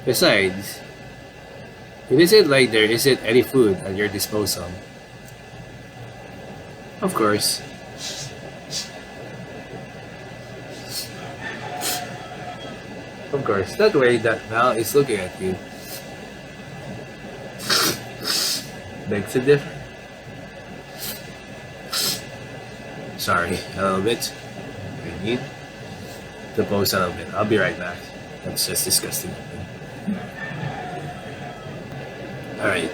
Besides, it isn't like there isn't any food at your disposal. Of course. Of course, that way that Mel is looking at you makes a difference. Sorry, a little bit. I need to pause a little bit. I'll be right back. That's just disgusting. Alright.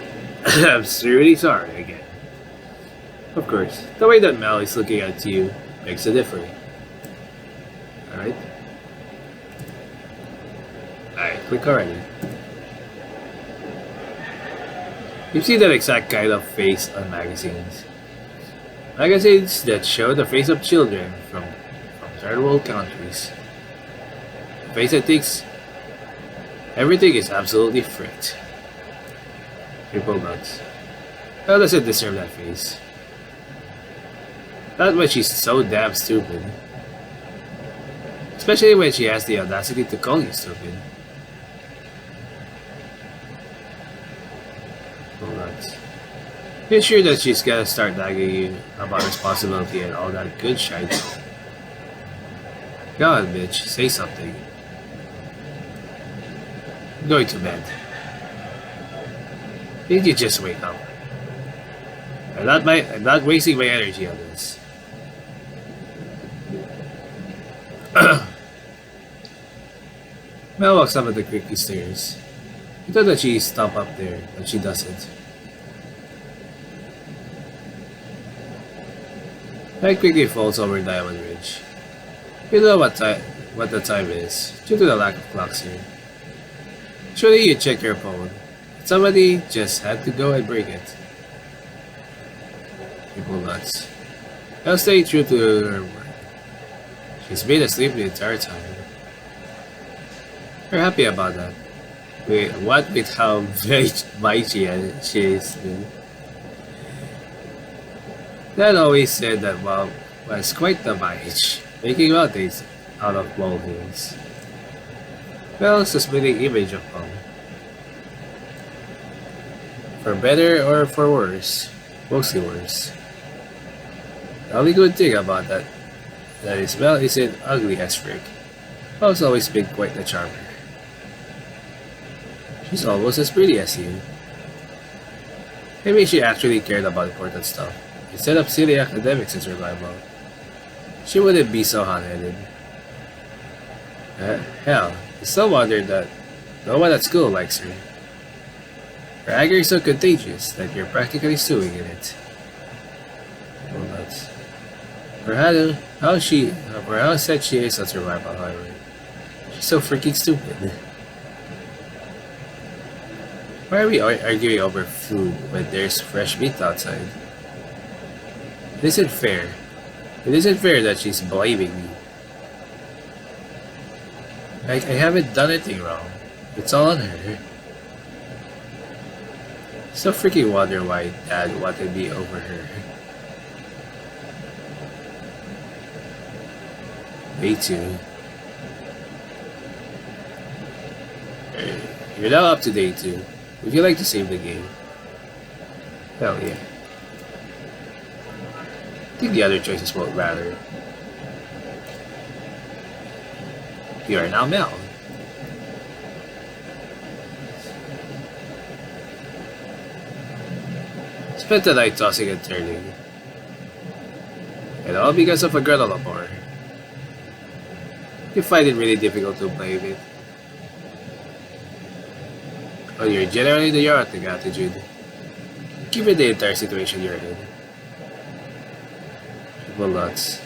I'm really sorry again. Of course, the way that Mel is looking at you makes a difference. Alright? Alright, click already. You see that exact kind of face on magazines. Magazines that show the face of children from third world countries. A face that thinks everything is absolutely fricked. Triple nuts. How does it deserve that face? Not when she's so damn stupid. Especially when she has the audacity to call you stupid. Triple nuts. You're sure that she's gonna start nagging you about responsibility and all that good shit. Go on, bitch, say something. I'm going to bed. Did you just wake up? I'm not wasting my energy on this. Mel walks up at the creaky stairs. You thought that she'd stop up there, but she doesn't. Mel quickly falls over Diamond Ridge. You know what the time is, due to the lack of clocks here. Surely you check your phone. Somebody just had to go and break it. People nuts. Mel stayed true to her word. She's been asleep the entire time. We're happy about that. With how very mighty she is. Dad always said that Mom was quite the might, making mountains out of molehills. Mel's a splitting image of Mom. For better or for worse, mostly worse. The only good thing about that is Mel isn't ugly as frick. Mel's always been quite the charmer. She's almost as pretty as you. Maybe she actually cared about important stuff, instead of silly academics and survival, she wouldn't be so hot-headed. Hell, it's no wonder that no one at school likes her. Her anger is so contagious that you're practically stewing in it. Well, that's... For how set she is on survival, however, she's so freaking stupid. Why are we arguing over food when there's fresh meat outside? It isn't fair. It isn't fair that she's blaming me. I haven't done anything wrong. It's all on her. Still freaking wonder why Dad wanted me over her. Day 2. You're now up to day 2. Would you like to save the game? Hell yeah. I think the other choices won't matter. You are now Mel. Spent the night tossing and turning. And all because of a granola bar. You find it really difficult to blame it. Well, you're generally the neurotic attitude, given the entire situation you're in. Well, nuts.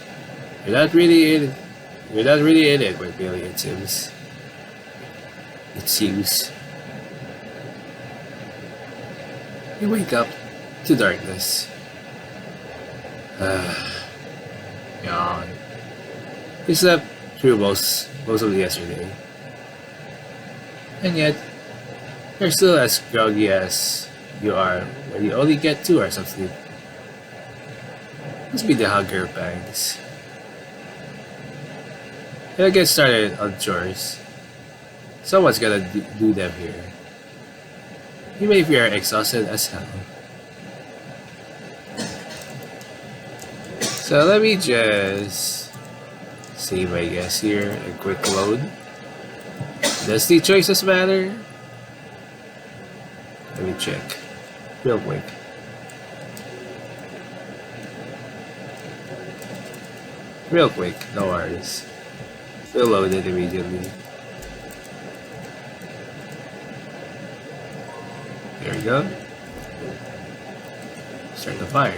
You're not really in it with Billy, it seems. You wake up to darkness. Yawn. You slept through most of yesterday. And yet, you're still as groggy as you are when you only get 2 hours of sleep. Must be the hunger pangs. You'll get started on chores. Someone's gonna do them here. Even if you're exhausted as hell. So let me just save my guess here and quick load. Does the choices matter? Let me check real quick. No worries. We'll load it immediately. There we go. Start the fire.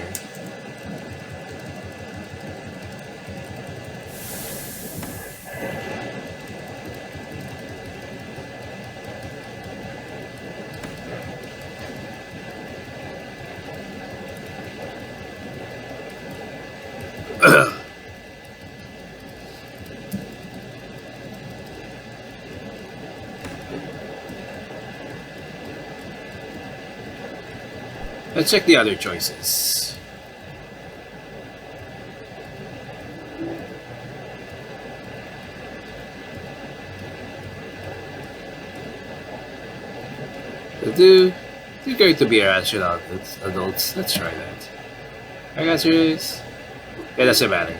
Let's check the other choices. You're going to be irrational adults. Let's try that. I got yours. It doesn't matter.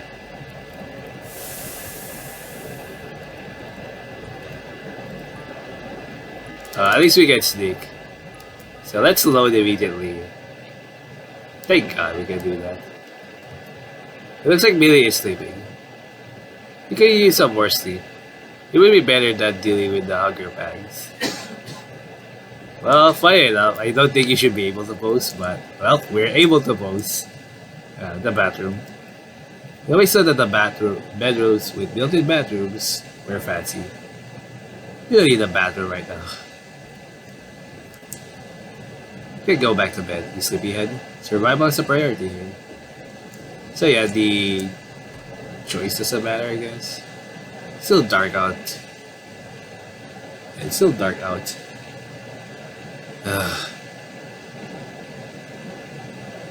At least we get sneak. So let's load immediately. Thank God we can do that. It looks like Millie is sleeping. You can use some more sleep. It would be better than dealing with the hunger pangs. Well, funny enough, I don't think you should be able to pose, but, well, we're able to pose. The bathroom. We always said that the bedrooms with built-in bathrooms were fancy. You don't need a bathroom right now. You can go back to bed, you sleepyhead. Survival is a priority here. So yeah, the choice doesn't matter, I guess. Still dark out. It's still dark out.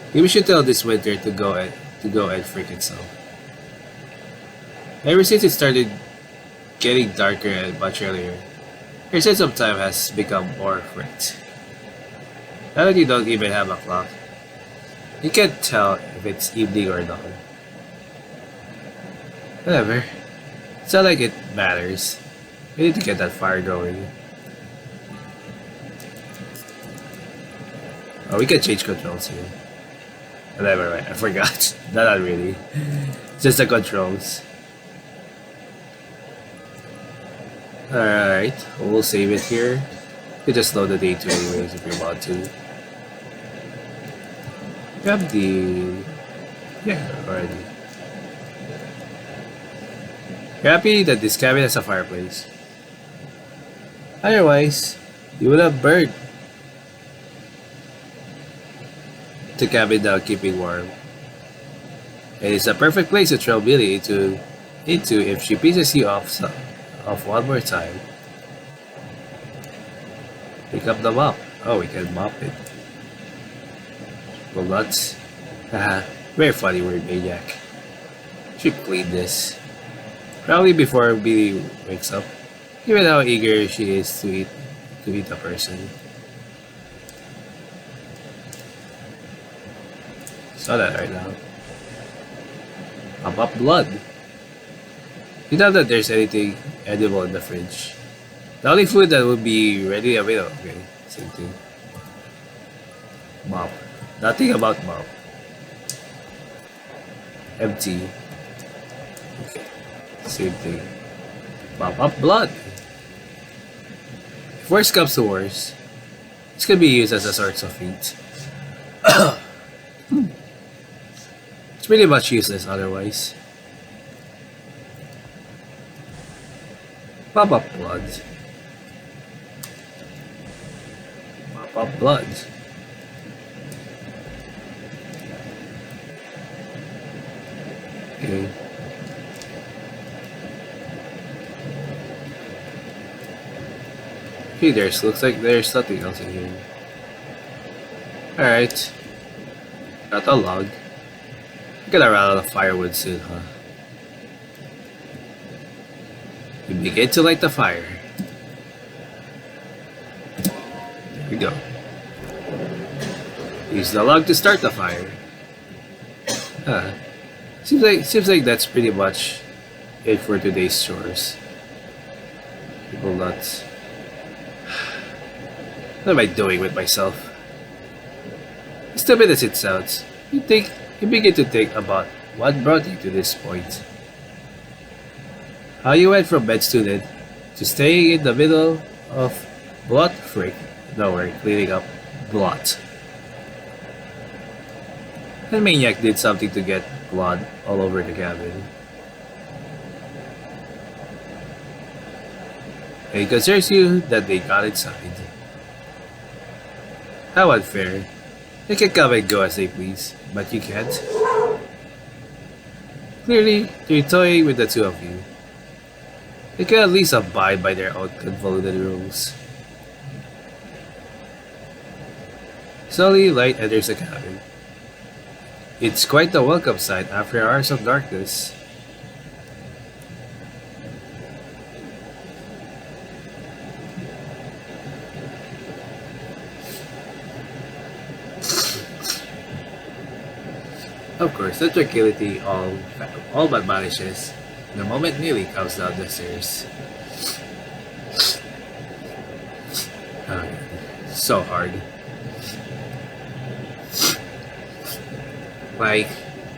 Maybe we should tell this winter to go and freak itself. Ever since it started getting darker and much earlier, your sense of time has become more fricked. Now that you don't even have a clock, you can't tell if it's evening or dawn. Whatever. It's not like it matters. We need to get that fire going. Oh, we can change controls here. Never mind, I forgot. Not really. Just the controls. Alright, we'll save it here. You just load the day 2 anyways if you want to. Grab the... Yeah, already. You're happy that this cabin has a fireplace. Otherwise, you would have burned the cabin down keeping warm. And it's a perfect place to throw Billy into if she pisses you off one more time. Pick up the mop. Oh, we can mop it. Well, nuts. Haha, very funny word, maniac. Should clean this. Probably before Billy wakes up. Given how eager she is to eat a person. Saw that right now. Pop up blood. You doubt that there's anything edible in the fridge. The only food that would be ready available. Okay, same thing. Mop. Nothing about mop. Empty. Okay, same thing. Pop up blood. If worst comes to worst, this could be used as a source of heat. It's pretty much useless otherwise. Pop up blood. Pop up blood. Okay. Okay, looks like there's nothing else in here. Alright. Got a log. I'm gonna run out of firewood soon, huh? We begin to light the fire. There we go. Use the log to start the fire. Huh. Seems like that's pretty much it for today's chores. People nuts. What am I doing with myself? As stupid as it sounds, you begin to think about what brought you to this point. How you went from med student to staying in the middle of blot freak nowhere cleaning up blot. The maniac did something to get blood all over the cabin. And it concerns you that they got inside. How unfair. They can come and go as they please, but you can't. Clearly, they're toying with the two of you. They can at least abide by their own convoluted rules. Slowly, light enters the cabin. It's quite a welcome sight after hours of darkness. Of course, the tranquility all but vanishes the moment Neely comes down the stairs. So hard. Like,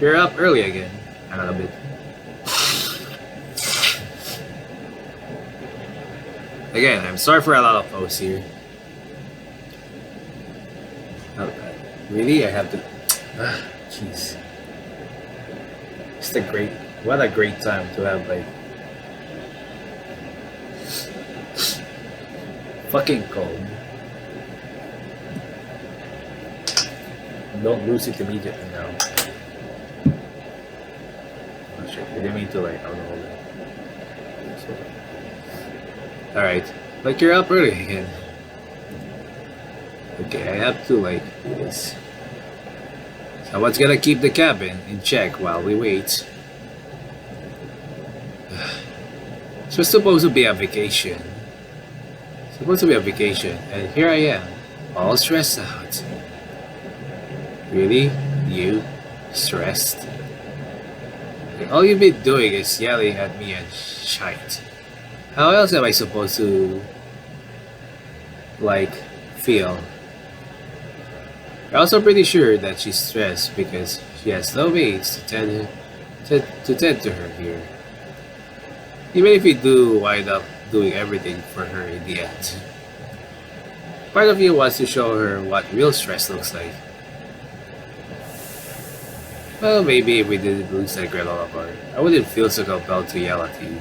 you're up early again. A little bit. Again, I'm sorry for a lot of posts here. Oh, really? I have to... Jeez. What a great time to have, like... fucking cold. Don't lose it immediately now. Oh shit, I didn't mean to like hold it. Alright, like you're up early again. Okay, I have to like do this. Someone's gonna keep the cabin in check while we wait. It's supposed to be a vacation. And here I am, all stressed out. Really? You? Stressed? Like, all you've been doing is yelling at me and shite. How else am I supposed to, like, feel? I'm also pretty sure that she's stressed because she has no mates to tend to her here. Even if you do wind up doing everything for her in the end. Part of you wants to show her what real stress looks like. Well, maybe if we didn't lose that granola bar, I wouldn't feel so compelled to yell at you.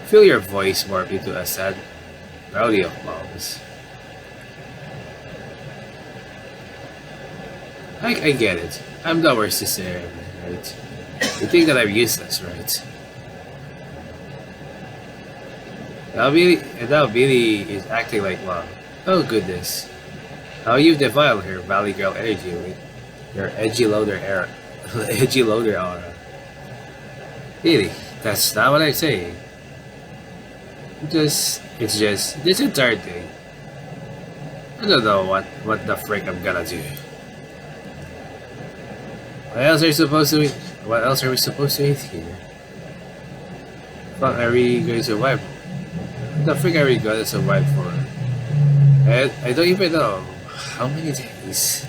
Feel your voice morph into a sad rowdy of moms. I get it. I'm the worst sister ever, right? You think that I'm useless, right? Now Billy is acting like mom. Oh goodness. How you've defiled her Valley Girl energy with your edgy loader aura. Really, that's not what I'm saying. It's just this entire thing. I don't know what the frick I'm gonna do. What else are we supposed to eat here? Fuck, are we going to survive? What the frick are we gonna survive for? I don't even know. How many days?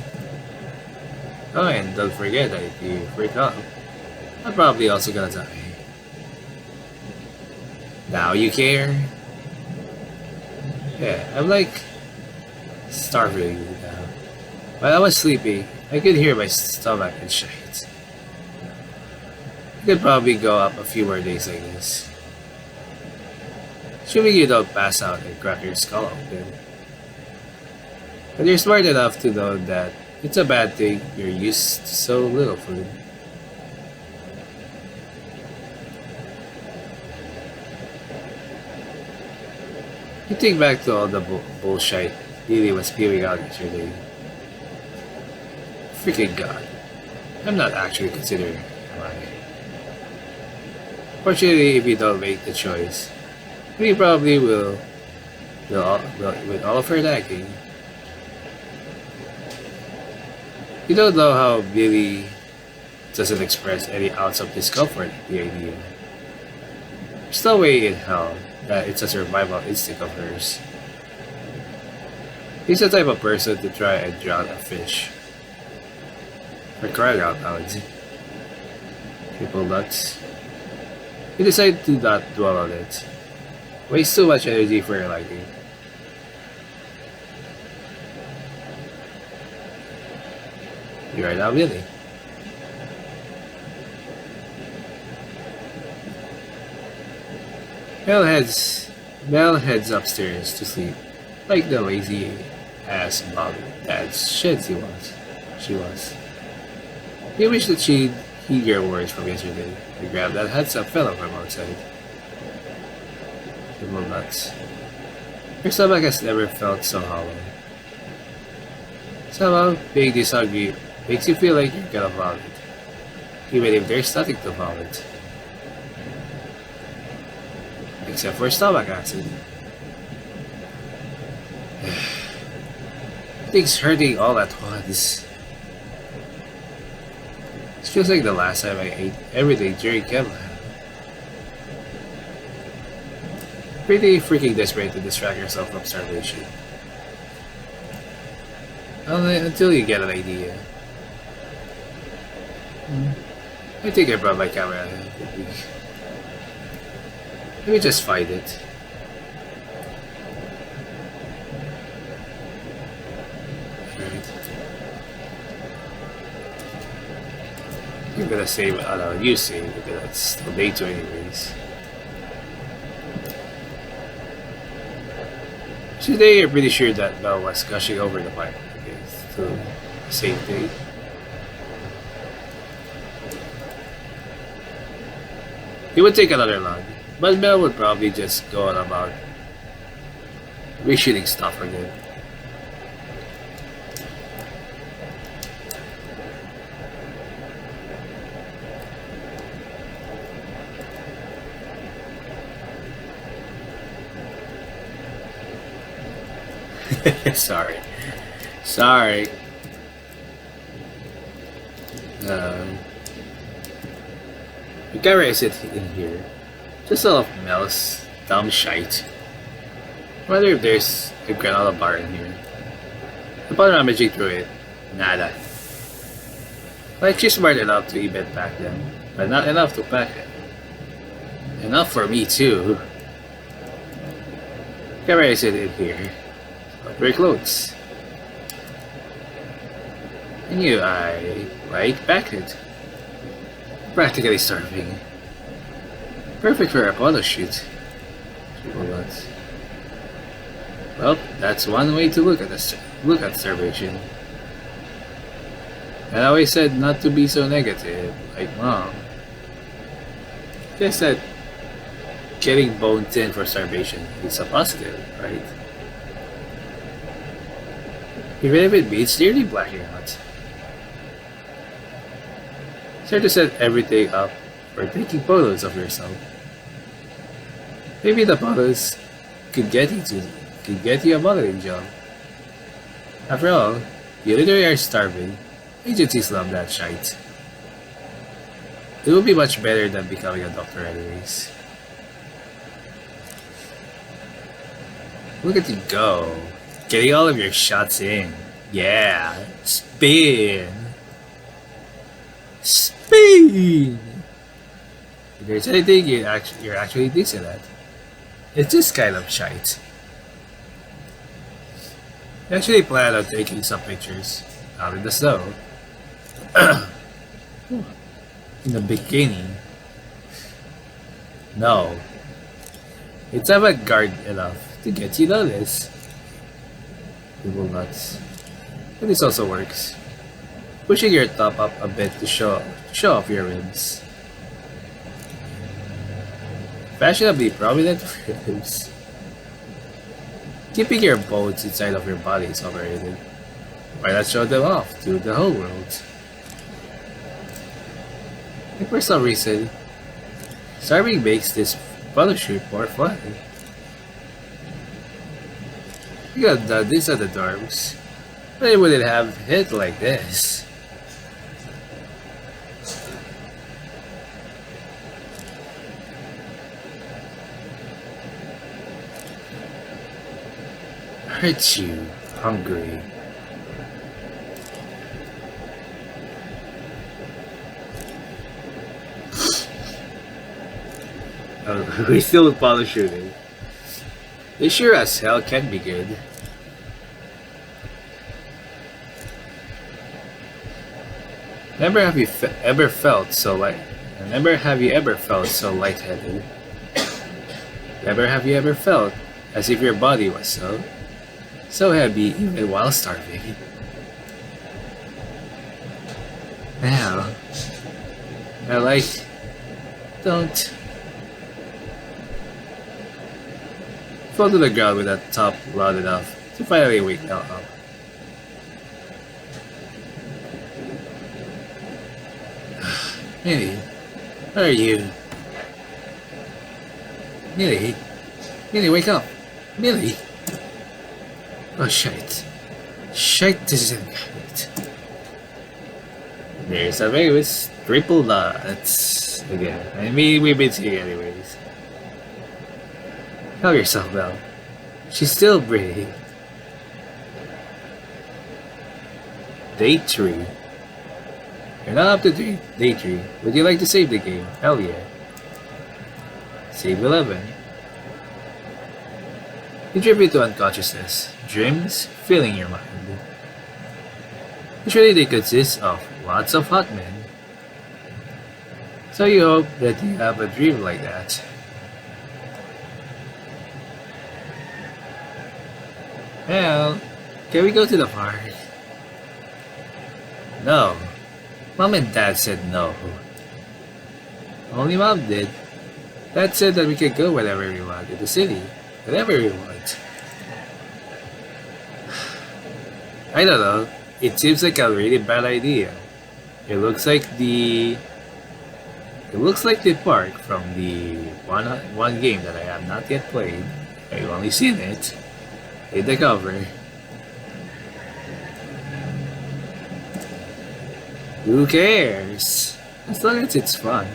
Oh, and don't forget that if you freak out, I'm probably also gonna die. Now you care? Yeah, I'm like starving now. While I was sleepy, I could hear my stomach and shit. I could probably go up a few more days like this. Assuming you don't pass out and crack your skull open. But you're smart enough to know that it's a bad thing you're used to so little food. You think back to all the bullshit Lily was spewing out yesterday. Freaking God. I'm not actually considering it, am I? Fortunately, if you don't make the choice, we probably will with all of her nagging. You don't know how Billy doesn't express any ounce of discomfort at the idea. There's no way in hell that it's a survival instinct of hers. He's the type of person to try and drown a fish. For crying out loud. Triple nuts. You decide to not dwell on it. Waste too much energy for your liking. You are now Billy. Mel heads upstairs to sleep, like the lazy ass mom that shit she was. He wished that she'd heed your words from yesterday and grab that handsome fellow from outside. Triple nuts. Your stomach has never felt so hollow. Somehow, being this hungry makes you feel like you're gonna vomit, even if there's nothing to vomit. Except for stomach acid. Things hurting all at once. It feels like the last time I ate everything during camp. Pretty freaking desperate to distract yourself from starvation. Until you get an idea. I think I brought my camera with me. Let me just find it. Right. I'm gonna save, you save because that's still day 2 anyways. Today I'm pretty sure that Mel was gushing over the pipe to save day. He would take another log, but Mel would probably just go on about reshooting stuff again. Sorry. The camera isn't in here. Just all of Mel's dumb shite. I wonder if there's a granola bar in here. Upon rummaging through it, nada. Like she's smart enough to even pack them, but not enough to pack it. Enough for me too. Camera is in here. Wear clothes. I knew I like pack it. Practically starving. Perfect for a photo shoot. Well, that's one way to look at starvation. I always said not to be so negative, like mom. Just that getting bone thin for starvation is a positive, right? Even if it means nearly blacking out. Start to set everything up for taking photos of yourself. Maybe the photos could get you a modeling job. After all, you literally are starving. Agencies love that shite. It would be much better than becoming a doctor anyways. Look at you go. Getting all of your shots in. Yeah. Spin. Spin! If there's anything you're actually decent at, it's this kind of shite. I actually plan on taking some pictures out in the snow. In a bikini. No. It's avant-garde enough to get you noticed. People nuts. But this also works. Pushing your top up a bit to show off your ribs. Fashionably prominent ribs. Keeping your bones inside of your body is overrated. Why not show them off to the whole world? And for some reason, starving makes this photo shoot more fun. You could have done this at the dorms, but it wouldn't have hit like this. Aren't you hungry? Oh, we still follow shooting. This sure as hell can be good. Never have you ever felt so lightheaded? Never have you ever felt as if your body was so heavy even while starving? Now, don't fall to the ground with that top loud enough to finally wake now up. Millie, where are you? Millie, wake up! Millie! Oh shite. Shite, this isn't good. There's a famous triple nuts again. I mean, we've been seeing anyways. Calm yourself down. She's still breathing. Day 3. You're not up to day 3. Would you like to save the game? Hell yeah. Save 11. Contribute to unconsciousness. Dreams filling your mind. Usually they consist of lots of hot men. So you hope that you have a dream like that. Well, can we go to the park? No. Mom and Dad said no. Only Mom did. Dad said that we could go whenever we want in the city. Whenever we want. I don't know. It seems like a really bad idea. It looks like the park from the one game that I have not yet played. I've only seen it in the cover. Who cares? As long as it's fun.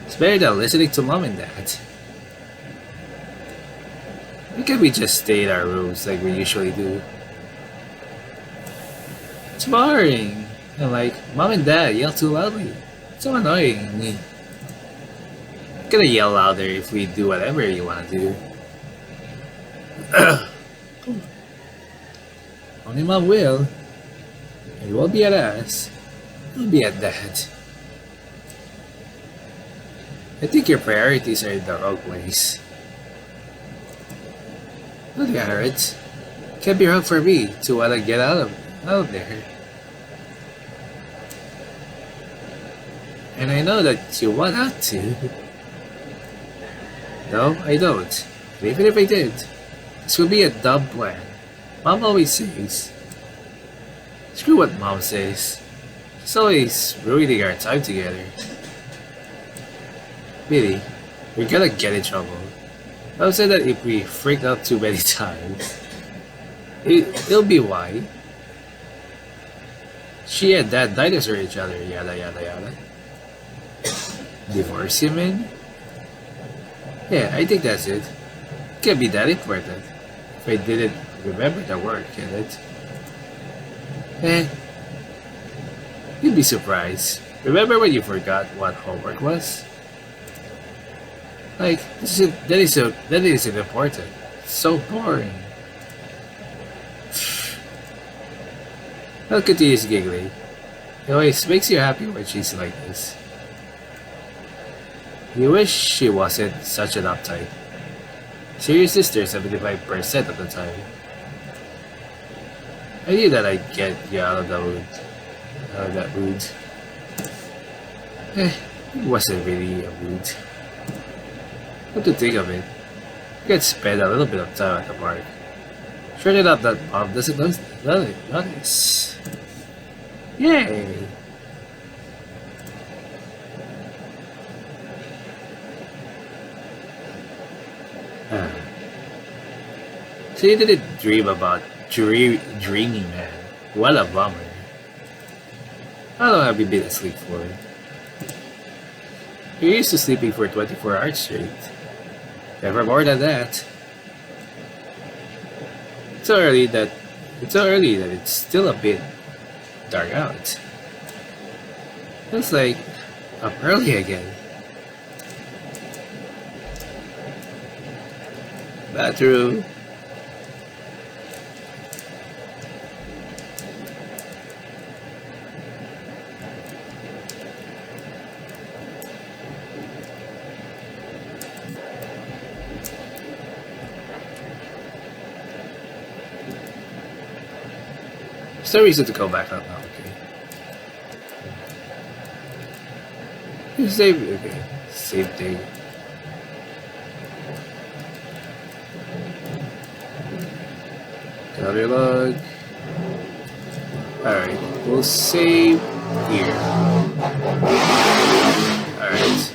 It's better than listening to Mom and Dad. Why can't we just stay in our rooms like we usually do? It's boring. And like, mom and dad yell too loudly. It's so annoying. I mean, I'm gonna yell louder if we do whatever you wanna do. Only mom will. It won't be at us. It'll be at dad. I think your priorities are in the wrong place. Look at it. Can't be wrong for me to wanna get out there. And I know that you want out to. No, I don't. And even if I did, this would be a dumb plan. Mom always says. Screw what mom says. She's always ruining our time together. Really, we're gonna get in trouble. Mom said that if we freak out too many times, it'll be why. She and dad dinosaur each other, yada yada yada. Divorce, you mean? Yeah, I think that's it. Can't be that important. If I didn't remember the word, can it? Eh. You'd be surprised. Remember when you forgot what homework was? Like, that isn't important. It's so boring. I'll continue giggling. It always makes you happy when she's like this. You wish she wasn't such an uptight. Serious sister 75% of the time. I knew that I'd get you out of that mood. It wasn't really a mood. What to think of it? You could spend a little bit of time at the park. Sure enough that mom doesn't notice. Yay! So you didn't dream about dreaming, man. What a bummer. How long have you been asleep for? You're used to sleeping for 24 hours straight. Never more than that. It's so early that it's still a bit dark out. Feels like up early again. Bathroom. There's no reason to go back up now, okay. Same thing. Derelict. Alright, we'll save here. Alright.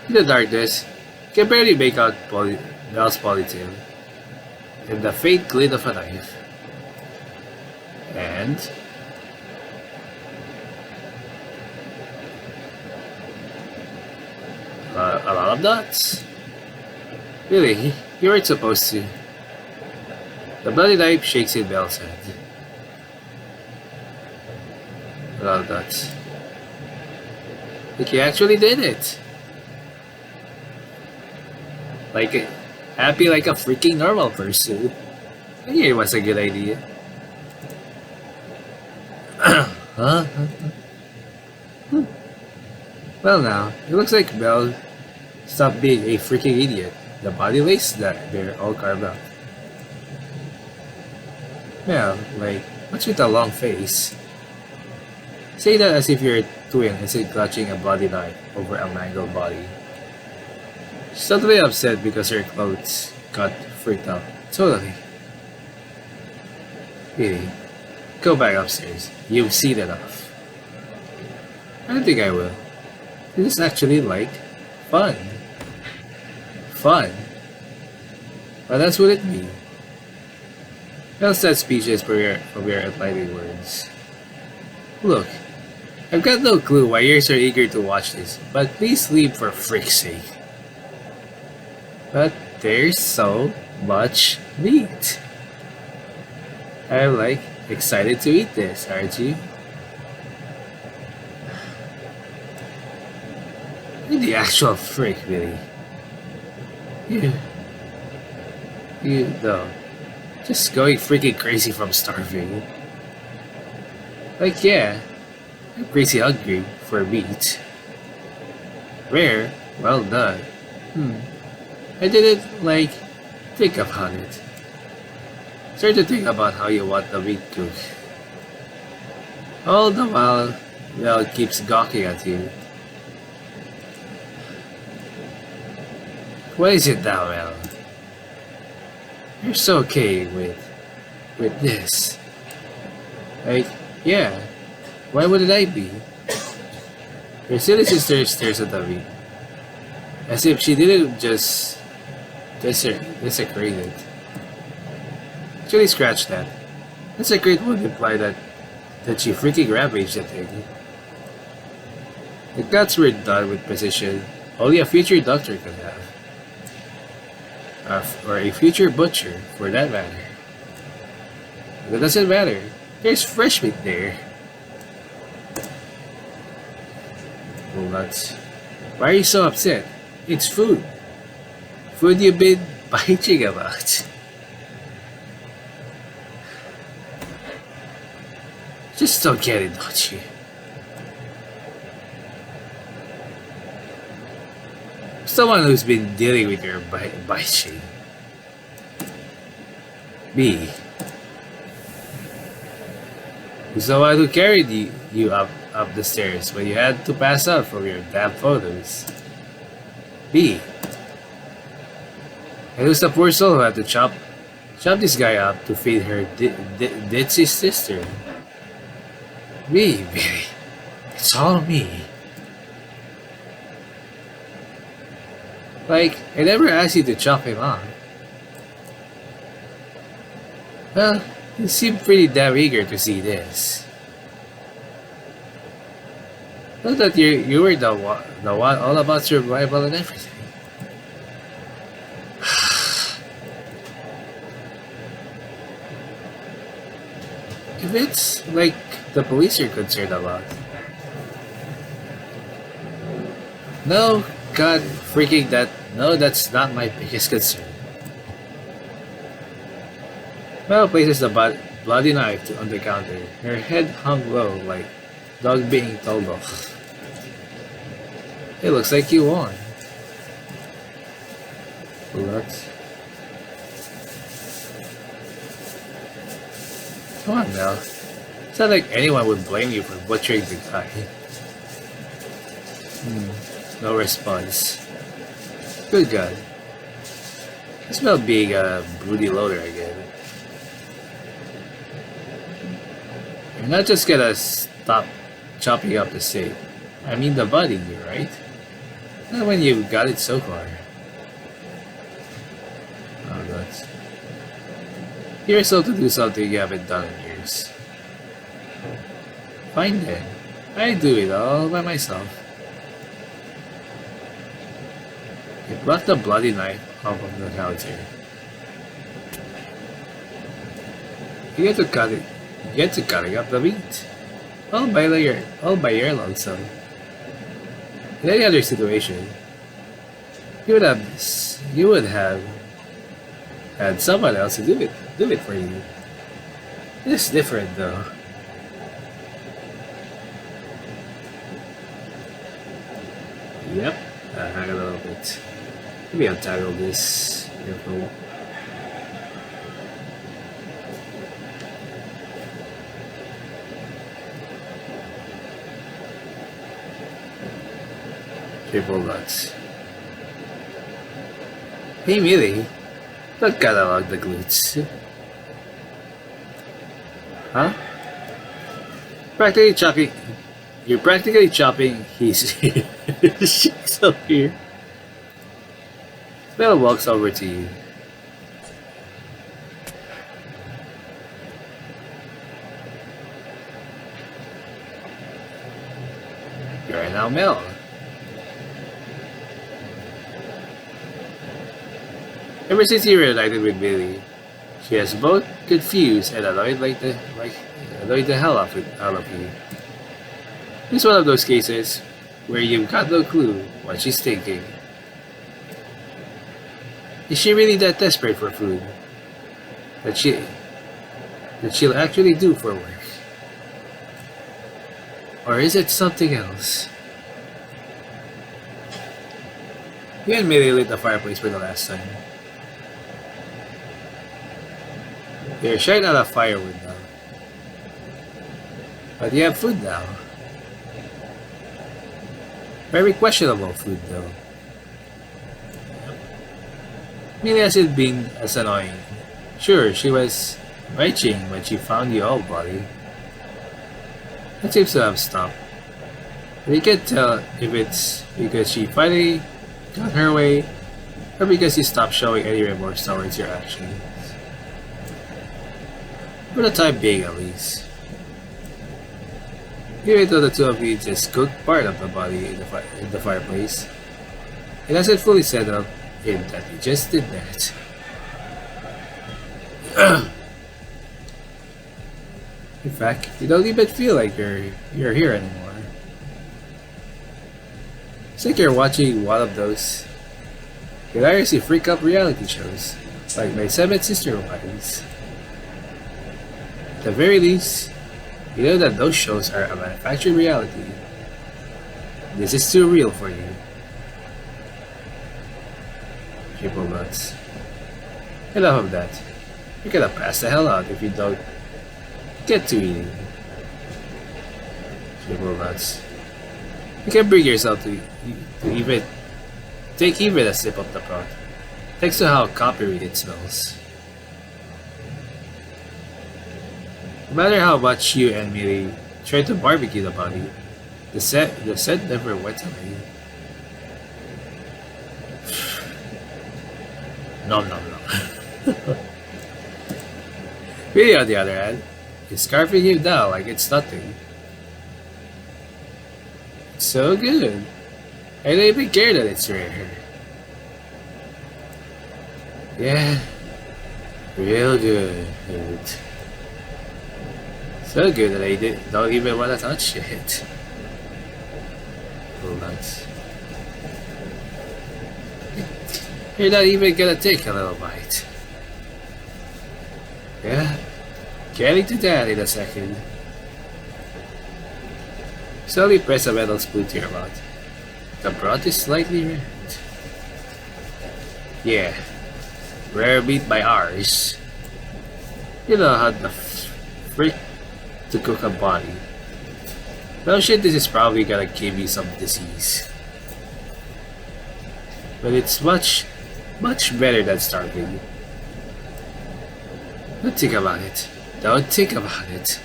In the darkness, you can barely make out Belle's ponytail and the faint glint of a knife. And a lot of dots. Really, you weren't supposed to. The bloody knife shakes in Belle's head. A lot of dots. Like you actually did it. Like happy like a freaking normal person. I knew it was a good idea. Huh? Well now, it looks like Belle stopped being a freaking idiot. The body lace that they're all carved out. Well, like, what's with the long face? Say that as if your twin isn't clutching a bloody knife over a mangled body. She's totally upset because her clothes got freaked out. Totally. Really. Go back upstairs. You've seen enough. I don't think I will. This is actually like fun. Fun? Well, that's what it means. Else that speechless from your enlightening words. Look, I've got no clue why you're so eager to watch this, but please leave for frick's sake. But there's so much meat. I'm like excited to eat this, aren't you? The actual freak, really. You, you know, just going freaking crazy from starving. Like, yeah, I'm crazy hungry for meat. Rare, well done. I didn't, like, think about it. Start to think about how you want the meat cooked. All the while, well, it keeps gawking at you. What is it now, Mel? You're so okay with this. Like, yeah, why wouldn't I be? Your silly sister stares at me, as if she didn't just desecrate it. Actually, scratch that. Desecrate would imply that she freaking ravaged the thing. The cuts were done with precision only a future doctor could have. Or a future butcher, for that matter. But it doesn't matter. There's fresh meat there. Well, nuts. Why are you so upset? It's food. Food you've been bitching about. Just don't get it, don't you? Someone who's been dealing with your bitching. Me. Who's the one who carried you up the stairs when you had to pass out from your damn photos? Me. And who's the poor soul who had to chop this guy up to feed her ditzy sister? Me, baby. It's all me. Like, I never asked you to chop him up. Well, you seem pretty damn eager to see this. Not that you were the one all about survival and everything. If it's like the police you're concerned about. No, God freaking that. No, that's not my biggest concern. Mel places the bloody knife on the counter. Her head hung low like dog being told off. It looks like you won. Relax. Come on, Mel. It's not like anyone would blame you for butchering the guy. No response. Good God. I smell being a broody loader again. You're not just gonna stop chopping up the steak. I mean the body, right? Not when you've got it so far. Oh, nuts. You're so to do something you haven't done in years. Fine then. I do it all by myself. You brought the bloody knife off of the counter. You get to cut it. You get to cutting up the meat. All by your lonesome. In any other situation, you would have had someone else to do it for you. It's different though. Yep, hang a little bit. Maybe I'll tackle this info. Triple nuts. Hey Millie, don't catalog the glutes. Huh? You're practically chopping his cheeks up here. Bella walks over to you. You're now Mel. Ever since he reunited with Billy, she has both confused and annoyed the hell out of you. It's one of those cases where you've got no clue what she's thinking. Is she really that desperate for food that she'll actually do for work? Or is it something else? You and Millie lit the fireplace for the last time. You're short out of firewood now. But you have food now. Very questionable food though. Millie hasn't been as annoying. Sure, she was raging when she found you all bloody. That seems to have stopped. But you can't tell if it's because she finally got her way or because you stopped showing any remorse towards your actions. For the time being at least. Even though the two of you just cooked part of the body in the fireplace, it hasn't fully settled in that you just did that. In fact, you don't even feel like you're here anymore. It's like you're watching one of those hilariously freak out reality shows, like My Seven Sister Wives. At the very least, you know that those shows are a manufactured reality. This is too real for you. Triple nuts. Enough of that. You're gonna pass the hell out if you don't get to eating. Triple nuts. You can bring yourself to even take even a sip of the broth, thanks to how coppery it smells. No matter how much you and Millie try to barbecue the body, the scent never went away. Nom nom nom. Millie, on the other hand, is scarfing you down like it's nothing. It's so good. I don't even care that it's rare. Yeah, real good. So good that I don't even want to touch it. Cool nuts. You're not even gonna take a little bite. Yeah, getting to that in a second. Slowly press a metal spoon to your mouth. The broth is slightly red. Yeah, rare meat by ours. You know how the freak to cook a body. No shit, this is probably gonna give you some disease. But it's much better than starving. Don't think about it. Don't think about it.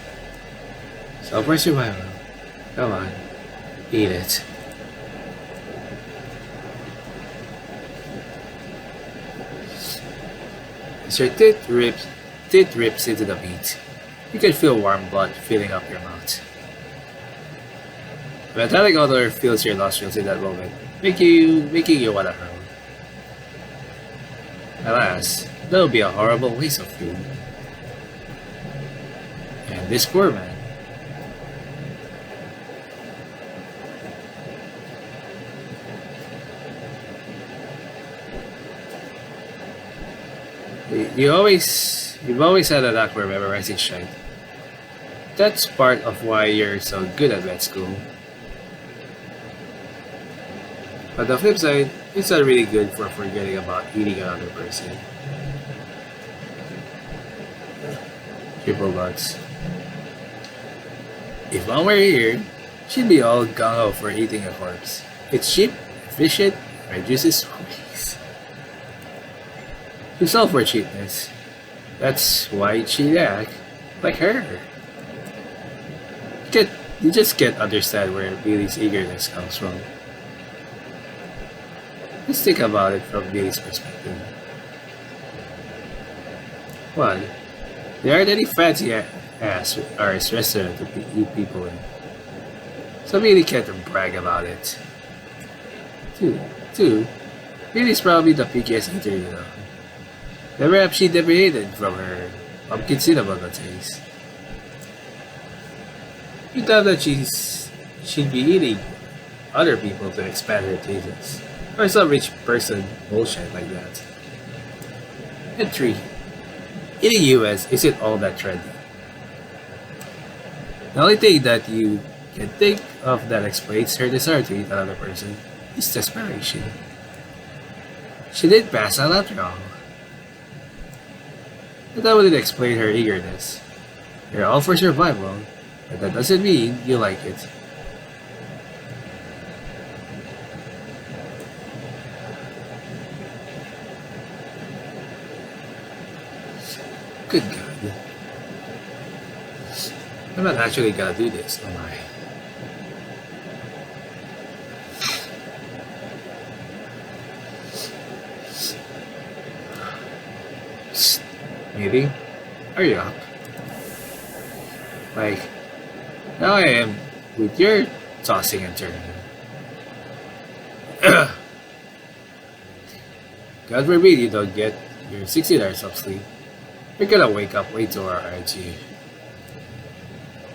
So for survival. Come on. Eat it. As your teeth rips into the meat, you can feel warm blood filling up your mouth. The metallic odor fills your nostrils in that moment, making you wanna hurl. Alas, that would be a horrible waste of food. And this poor man. You've always had a knack for memorizing shit. That's part of why you're so good at med school. But the flip side, it's not really good for forgetting about eating another person. Triple nuts. If Mom were here, she'd be all gung-ho for eating a corpse. It's cheap, efficient, reduces waste. She's all for cheapness. That's why she'd act like her. You just can't understand where Billy's eagerness comes from. Let's think about it from Billy's perspective. 1. There aren't any fancy ass restaurant to eat people in. So Billy can't brag about it. 2. Billy's probably the pickiest eater you know. Perhaps she deviated from her pumpkin cinnamon taste. You thought that she'd be eating other people to expand her tastes. Or some rich person bullshit like that. And 3. In the US isn't all that trendy. The only thing that you can think of that explains her desire to eat another person is desperation. She did pass out after all. But that wouldn't explain her eagerness. You're all for survival, but that doesn't mean you like it. Good God. I'm not actually gonna do this, am I? Maybe? Hurry up. Like, now I am with your tossing and turning. God forbid you don't get your 16 hours of sleep. You're gonna wake up way too early, aren't you?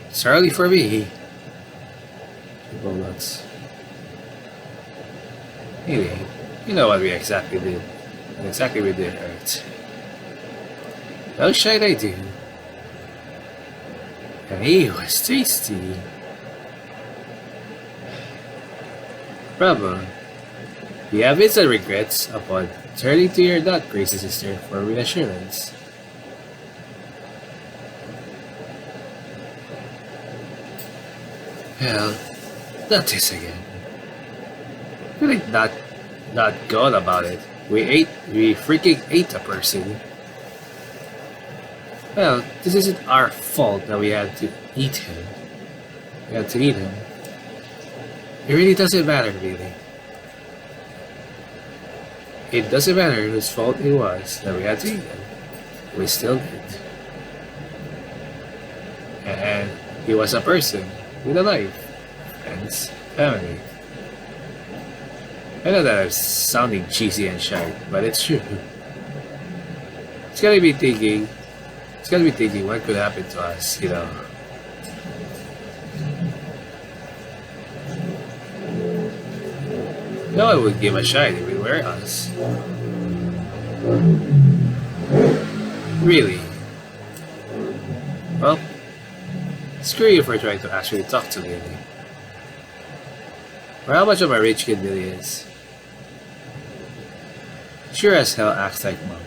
It's early for me. People nuts. Anyway, you know what we exactly did. What exactly we did, right? How should I do? And it was tasty. Problem. You have instant regrets upon turning to your not crazy sister for reassurance. Well, not this again. Really not good about it. We freaking ate a person. Well, this isn't our fault that we had to eat him. We had to eat him. It really doesn't matter, really. It doesn't matter whose fault it was that we had to eat him. We still did. And he was a person with a life, friends, family. I know that I'm sounding cheesy and shy, but it's true. It's gotta be thinking what could happen to us, you know. No one would give a shit if it were us. Really? Well, screw you for trying to actually talk to me. Or how much of a rich kid Billy is. Sure as hell acts like mom.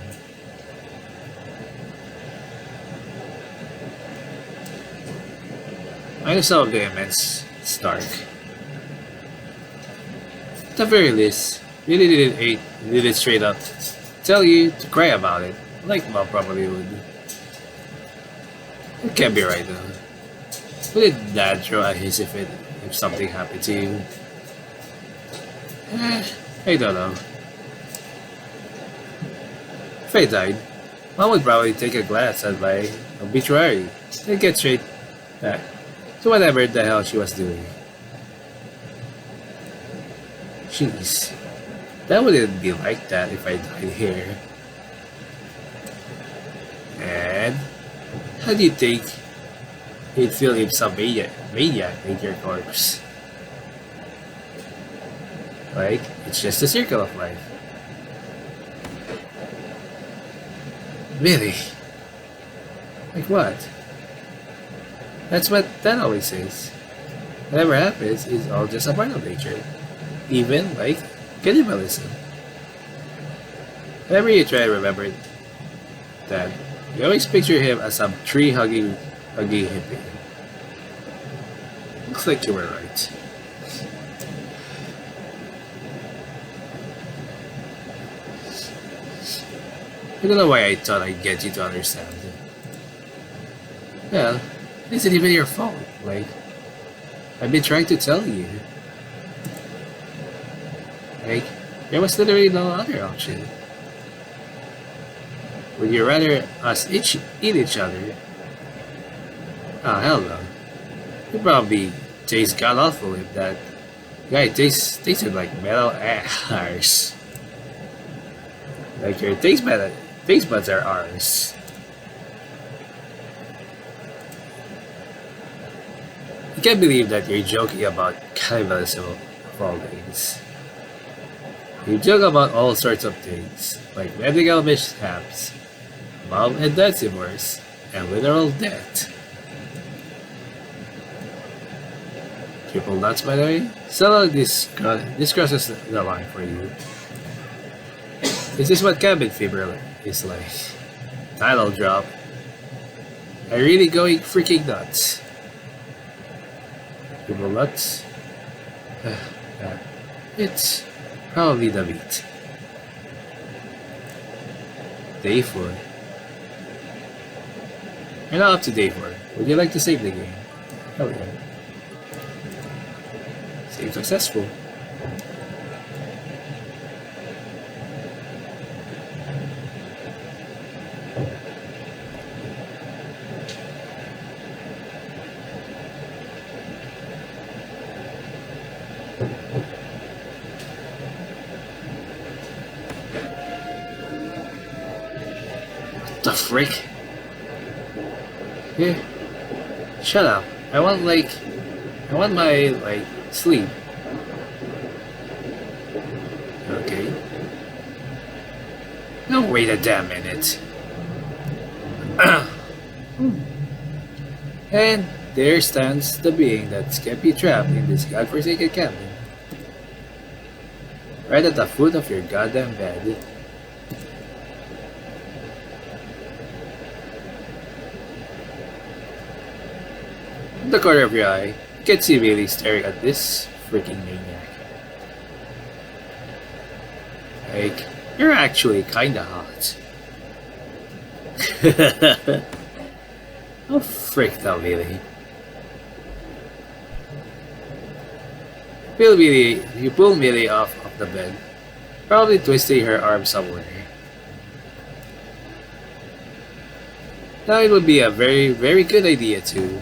Minus some of the immense stark. At the very least, really didn't straight up tell you to cry about it, like mom probably would. It can't be right though. Wouldn't dad throw a hissy fit if something happened to you? I don't know. If I died, mom would probably take a glance at my obituary and get straight back to whatever the hell she was doing. Jeez, that wouldn't be like that if I died here. And how do you think he'd feel if some maniac made your corpse? Like, it's just a circle of life. Really? Like what? That's what that always says. Whatever happens is all just a part of nature. Even like cannibalism. Whenever you try to remember that, you always picture him as some tree-hugging hippie. Looks like you were right. I don't know why I thought I'd get you to understand. Well, it isn't even your fault. Like, I've been trying to tell you. Like, there was literally no other option. Would you rather us eat each other? Oh, hell no. It'd probably taste god-awful if that guy tasted like metal ass. Like your taste face buds are ours. I can't believe that you're joking about cannibalism of all things. You joke about all sorts of things, like medical mishaps, mom and dad's divorce, and literal death. Triple nuts, by the way? So this crosses the line for you. This is what cabin fever is like. Title drop. I'm really going freaking nuts. Triple nuts? It's probably the meat. Day 4. You're not up to day 4. Would you like to save the game? Oh yeah. Save successful. What the frick? Yeah. Shut up. I want my sleep. Okay. No, wait a damn minute. And there stands the being that's kept you trapped in this godforsaken cabin. Right at the foot of your goddamn bed. In the corner of your eye, you can see Bailey staring at this freaking maniac. Like, you're actually kinda hot. Oh frick though, Bailey. You pull Bailey off of the bed, probably twisting her arm somewhere. Now it would be a very, very good idea to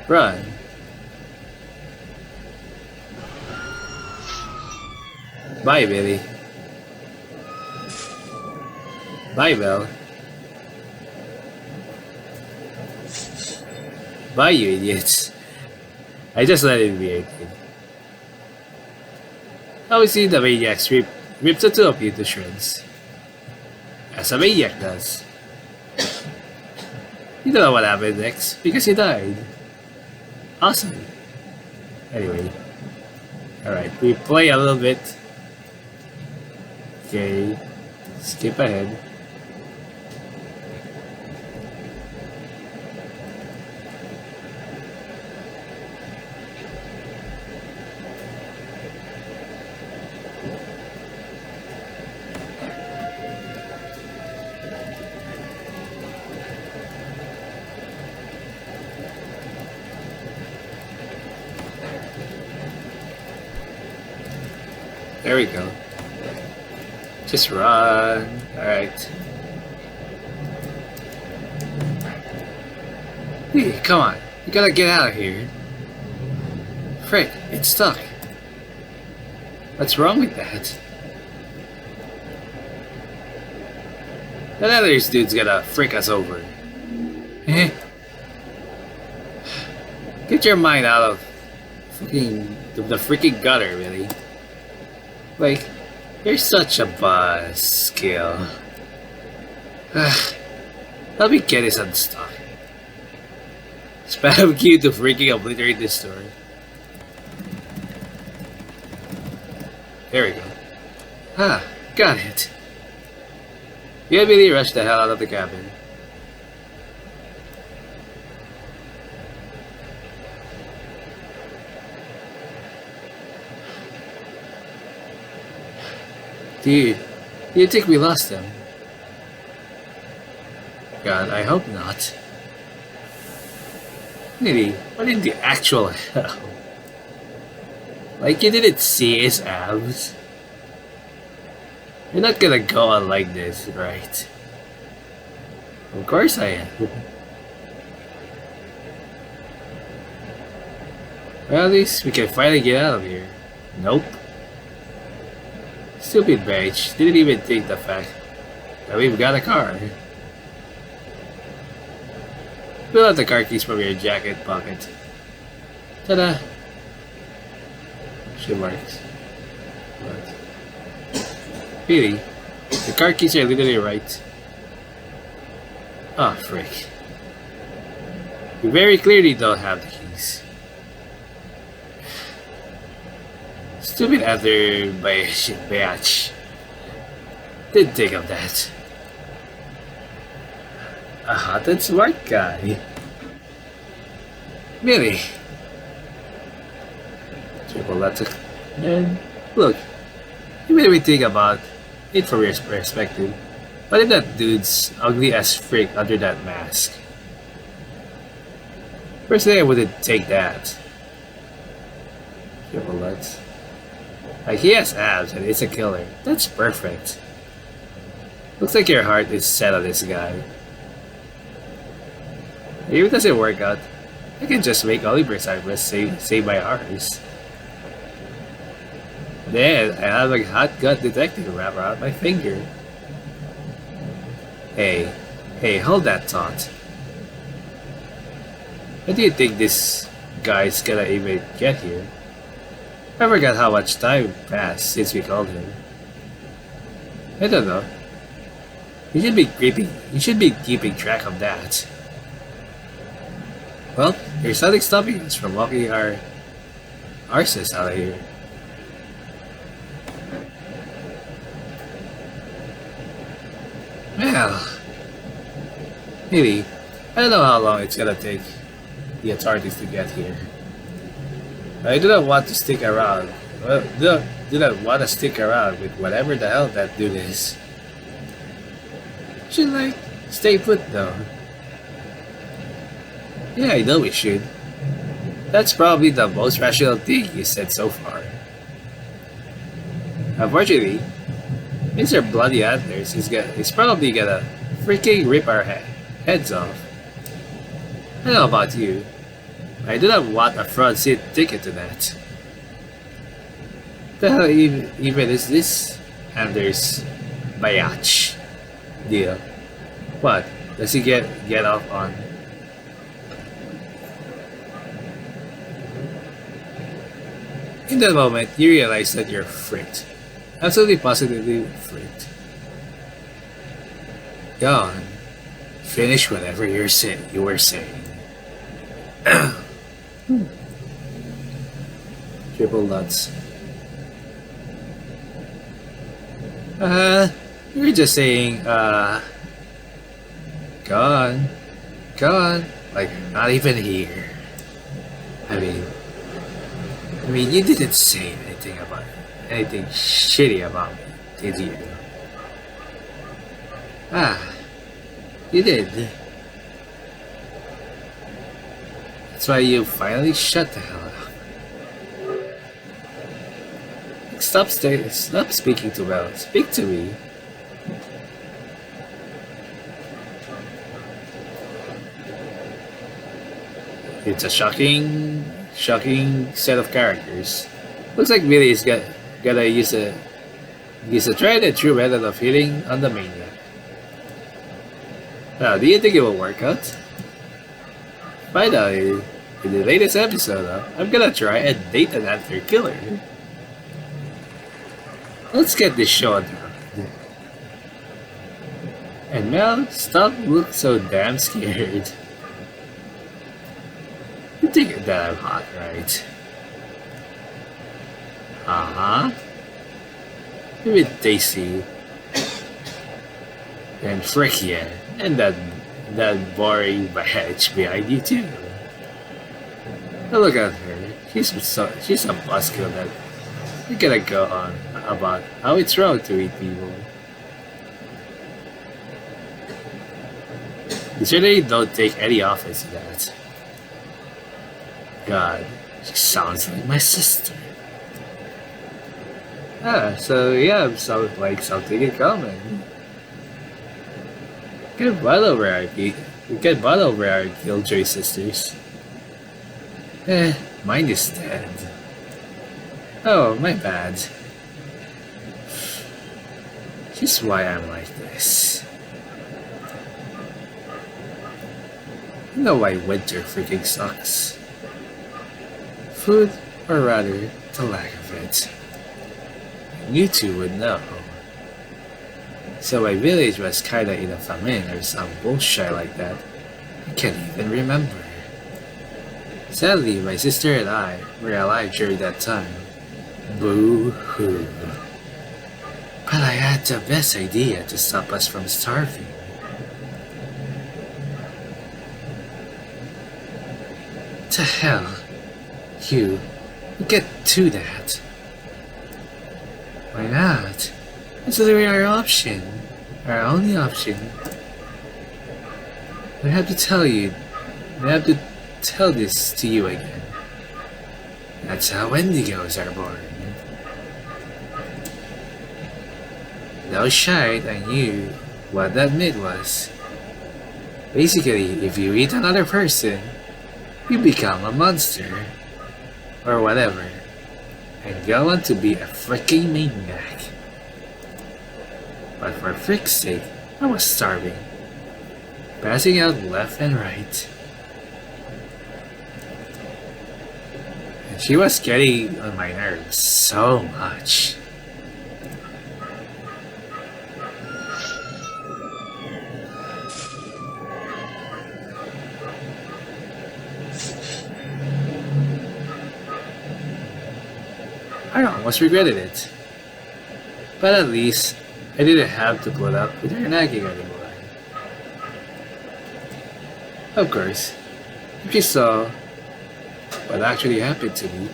run. Bye, Billy. Bye, Belle. Bye, you idiots. I just let it be 18. Obviously, the maniac rips the two of you to shreds. As a maniac does. You don't know what happened next, because you died. Awesome. Anyway. Alright, we play a little bit. Okay. Skip ahead. There we go. Just run. Alright. Hey, come on. You gotta get out of here. Frick, it's stuck. What's wrong with that? That other dude's gonna frick us over. Eh? Get your mind out of the freaking gutter, really. Like, you're such a buzzkill. Let me get this unstuck. Spam Q to freaking obliterate this story. There we go. Ah, got it. You really rushed the hell out of the cabin. Dude, do you think we lost them? God, I hope not. Really, what in the actual hell? Like, you didn't see his abs? You're not gonna go on like this, right? Of course I am. Well, at least we can finally get out of here. Nope. Stupid bitch didn't even think the fact And we've got a car. Pull out the car keys from your jacket pocket. Ta-da! She works. But really, the car keys are literally right. Oh, frick. You very clearly don't have the keys. Stupid other batch. Didn't think of that. A hot and smart guy. Really? Triple electric. And look, you made me think about it from your perspective. What if that dude's ugly as frick under that mask? Personally, I wouldn't take that. Triple Lutz. Like, he has abs and it's a killer. That's perfect. Looks like your heart is set on this guy. If it doesn't work out, I can just make Oliver Cypress save my arms. Then I have a hot gut detective wrap around my finger. Hey, hold that thought. When do you think this guy's gonna even get here? I forgot how much time passed since we called him. I don't know. You should be keeping track of that. Well, there's nothing stopping us from walking our arses out of here. Well, maybe. I don't know how long it's gonna take the authorities to get here. I do not want to stick around. Well, do not want to stick around with whatever the hell that dude is. Should like stay put though. Yeah, I know we should. That's probably the most rational thing you said so far. Unfortunately, Mr. Bloody Antlers is probably gonna freaking rip our heads off. I don't know about you. I do not want a front seat ticket to that. The hell even is this Anders Bayach deal? What? Does he get off on? In that moment, you realize that you're fricked. Absolutely positively fricked. Go on. Finish whatever you were saying. Triple nuts. You were just saying, go on. Like, not even here. I mean, you didn't say anything shitty about me, did you? You did. That's why you finally shut the hell up. Stop speaking too well. Speak to me. It's a shocking set of characters. Looks like Billy is gonna use a tried and true method of hitting on the maniac. Now, do you think it will work out? Finally, in the latest episode, I'm gonna try and date an antler killer. Let's get this show on. And Mel, stop looking so damn scared. You think that I'm hot, right? Maybe tasty. And frick yeah. And that boring badge behind you too. Now look at her. She's a buskill that you gotta go on about how it's wrong to eat people. You certainly don't take any offense to that. God, she sounds like my sister. So you have something in common. We can bond over our Killjoy sisters. Mine is dead. Oh, my bad. Here's why I'm like this. You know why winter freaking sucks? Food, or rather, the lack of it. And you two would know. So my village was kinda in a famine or some bullshit like that. I can't even remember. Sadly, my sister and I were alive during that time. Boo-hoo. But I had the best idea to stop us from starving. The hell? You get to that. Why not? It's literally our option. Our only option. I have to tell you. I have to tell this to you again. That's how Wendigos are born. No shite, I knew what that meant was. Basically, if you eat another person, you become a monster. Or whatever. And go on to be a freaking maniac. But for frick's sake, I was starving. Passing out left and right. And she was getting on my nerves so much. I almost regretted it. But at least, I didn't have to put up with her nagging anymore. Of course, if she saw what actually happened to me,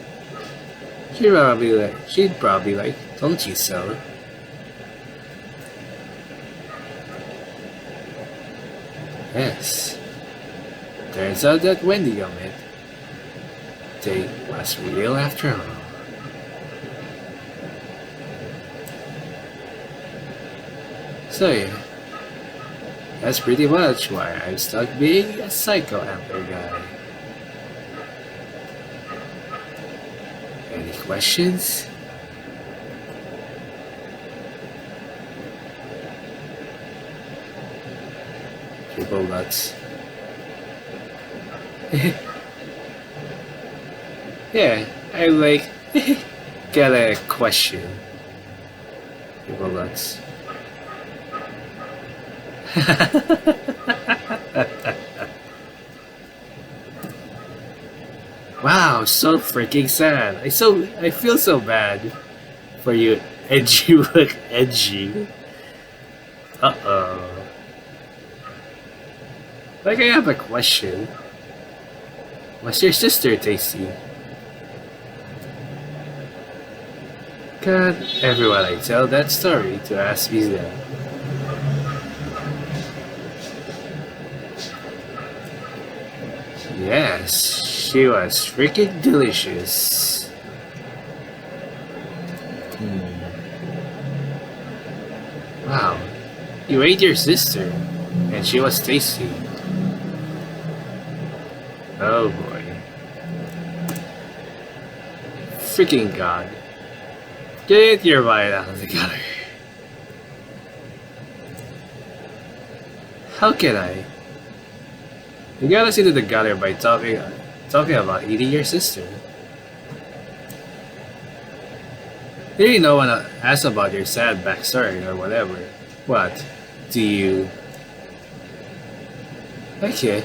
she'd probably like, told you so. Yes. Turns out that Wendigo myth thing was real after all. So yeah, that's pretty much why I'm stuck being a psycho antler guy. Any questions? Triple nuts. Yeah, I like got a question. Triple nuts. Wow, so freaking sad. I feel so bad for you. Edgy look edgy. Uh-oh. Like I have a question. Was your sister tasty? God, everyone I tell that story to ask me that. Yes, she was freaking delicious. Wow, you ate your sister, and she was tasty. Oh boy. Freaking God. Get your mind out of the gutter. How can I? You got us into the gutter by talking about eating your sister. Really, no one asked about your sad backstory or whatever. What? Do you? Okay.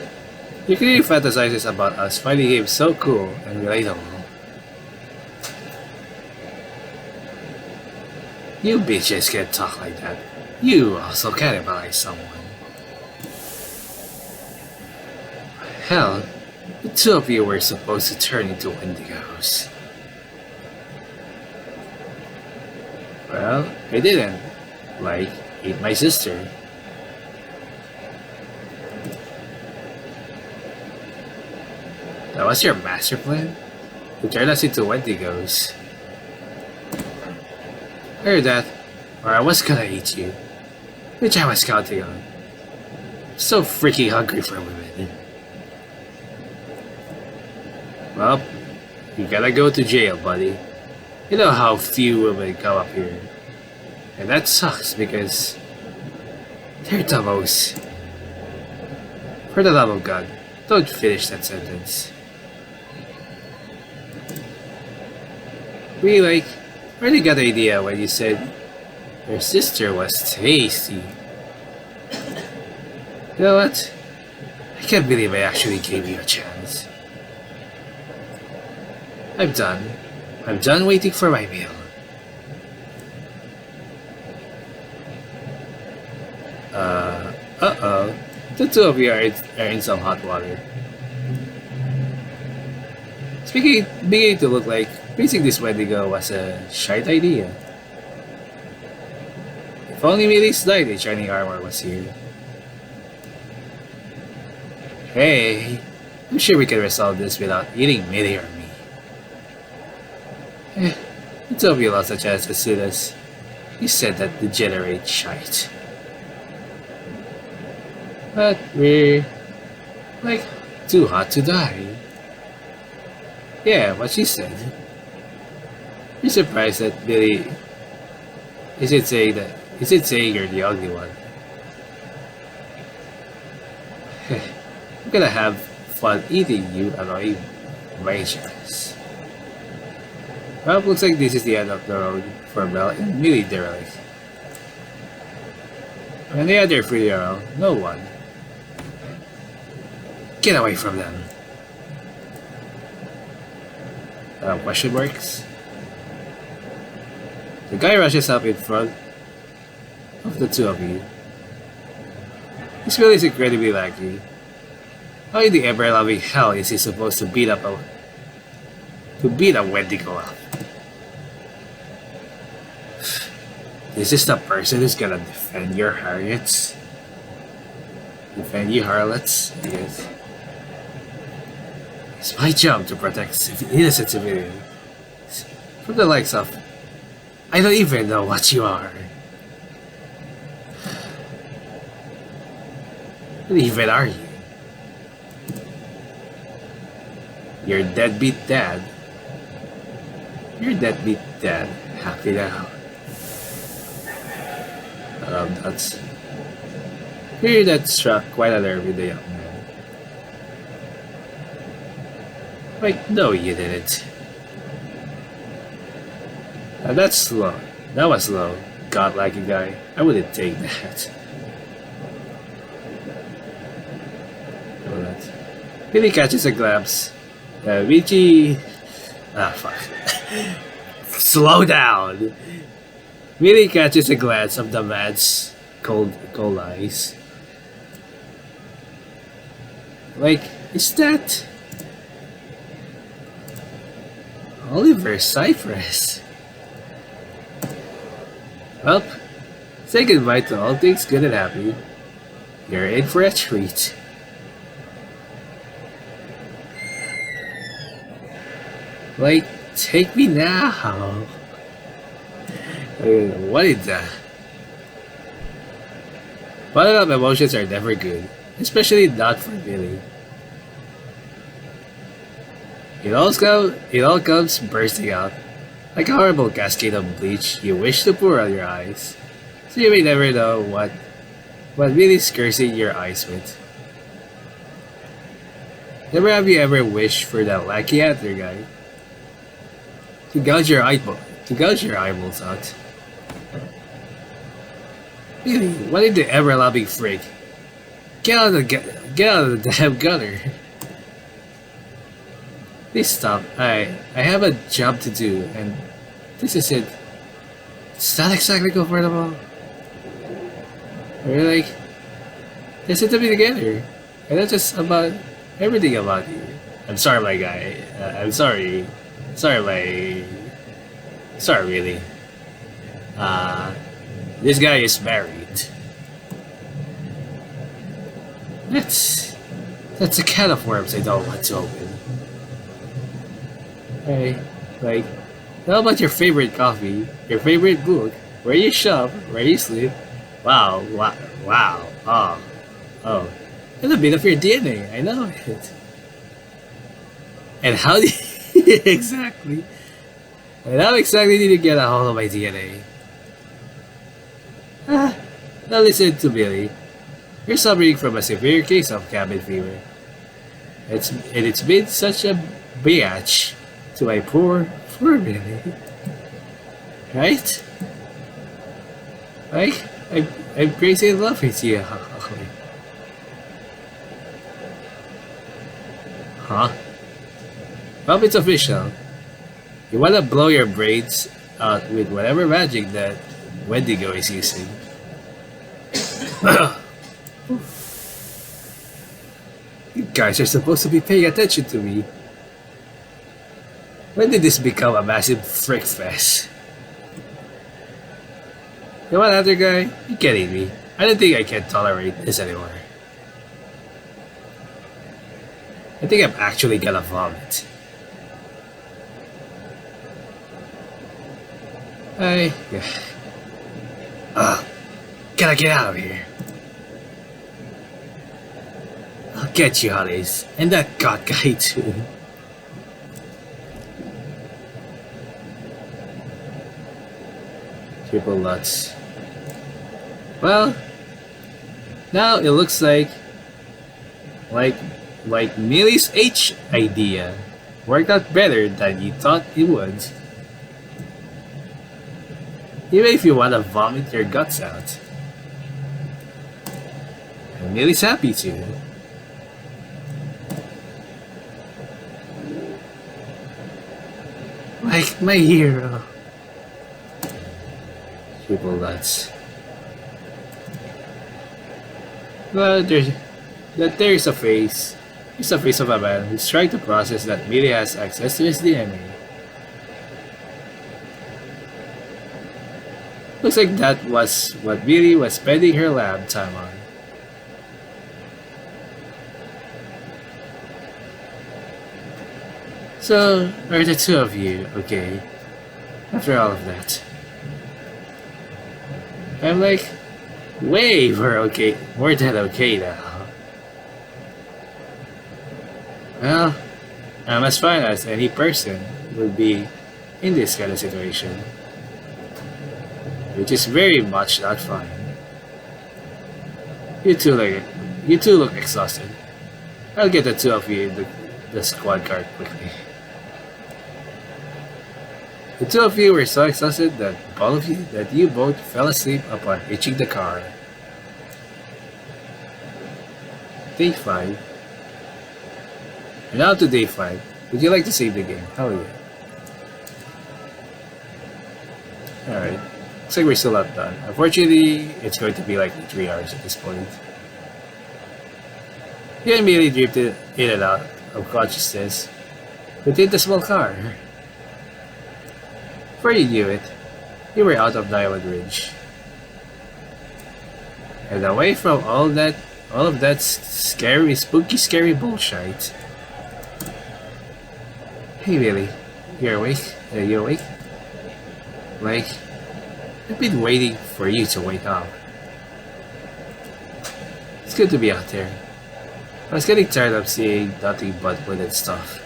You clearly fantasizes about us finding him so cool and relatable. You bitches can't talk like that. You also cannibalize someone. Hell, the two of you were supposed to turn into Wendigos. Well, I didn't. Like, eat my sister. That was your master plan? To turn us into Wendigos. Heard that, or I was gonna eat you. Which I was counting on. So freaking hungry for women. Well, you gotta go to jail, buddy. You know how few women come up here. And that sucks because they're doubles. For the love of God, don't finish that sentence. We really got the idea when you said your sister was tasty. You know what? I can't believe I actually gave you a chance. I'm done. I'm done waiting for my meal. Uh-oh. The two of you are in some hot water. Beginning to look like facing this Wendigo was a shite idea. If only Millie's knight in shining armor was here. Hey, I'm sure we can resolve this without eating Millie or me. The two of you lost a chance as soon as you said that degenerate shite. But we're too hot to die. Yeah, what she said. You're surprised that Billy isn't saying you're the ugly one. I'm gonna have fun eating you annoying rangers. Well, looks like this is the end of the road for Belle and Millie Derelict. When they had their free arrow, no one. Get away from them. Question marks? The guy rushes up in front of the two of you. This really is incredibly laggy. How in the ever-loving hell is he supposed to beat a Wendigo up? This is the person who's gonna defend your harlots? Defend you harlots? Yes. It's my job to protect innocent civilians from the likes of... I don't even know what you are. What even are you? You're deadbeat dad. You're deadbeat dad. Happy now. That's... Here that struck quite a nerve with the young man. No, you didn't. That's slow. That was slow. God-like guy. I wouldn't take that. Billy catches a glimpse. Richie... fuck. Slow down! Billy catches a glance of the man's cold eyes. Is that... Oliver Cypress? Well, say goodbye to all things good and happy. You're in for a treat. Take me now. What is that? Bottled up emotions are never good, especially not for Billy. It all comes bursting out, like a horrible cascade of bleach you wish to pour on your eyes, so you may never know what Billy's cursing your eyes with. Never have you ever wished for that lackey antler guy to gouge your eyeballs out. Billy, what in the ever-loving frig? Get out of the damn gutter. Please stop. I have a job to do, and this is it. It's not exactly comfortable. We're listen to me together. And that's just about everything about you. I'm sorry, my guy. I'm sorry. Sorry, really. This guy is married. That's a can of worms I don't want to open. Hey, how about your favorite coffee, your favorite book, where you shop, where you sleep? Wow, oh. That's a bit of your DNA, I know it. And how did exactly? And how exactly did you get a hold of my DNA? Ah, now listen to Billy. You're suffering from a severe case of cabin fever. It's been such a bitch to my poor Billy. Right? Like, I'm crazy in love with you. Huh? Well, it's official. You wanna blow your brains out with whatever magic that Wendigo is using. You guys are supposed to be paying attention to me. When did this become a massive frick fest? You know what, other guy? You're kidding me. I don't think I can tolerate this anymore. I think I'm actually gonna vomit. Yeah. Gotta get out of here. I'll get you, Hollies. And that god guy too. Triple nuts. Well, now it looks like Millie's H idea worked out better than you thought it would. Even if you want to vomit your guts out. And Millie's happy too. Like my hero. Triple nuts. Well, there's a face. It's a face of a man who's trying to process that Millie has access to his DNA. Looks like that was what Millie was spending her lab time on. So, are the two of you okay? After all of that. I'm like, way more than okay now. Well, I'm as fine as any person would be in this kind of situation. Which is very much not fine. You two look exhausted. I'll get the two of you in the squad car quickly. The two of you were so exhausted that you both fell asleep upon reaching the car. Day 5. And now to day 5. Would you like to save the game? Hell yeah. Alright. Looks like we're still not done. Unfortunately, it's going to be like 3 hours at this point. You immediately drifted in and out of consciousness within the small car. Before you knew it, you were out of Diamond Ridge. And away from all of that spooky bullshit. Hey Billy, you're awake? Are you awake? Like, I've been waiting for you to wake up. It's good to be out there. I was getting tired of seeing nothing but wood and stuff.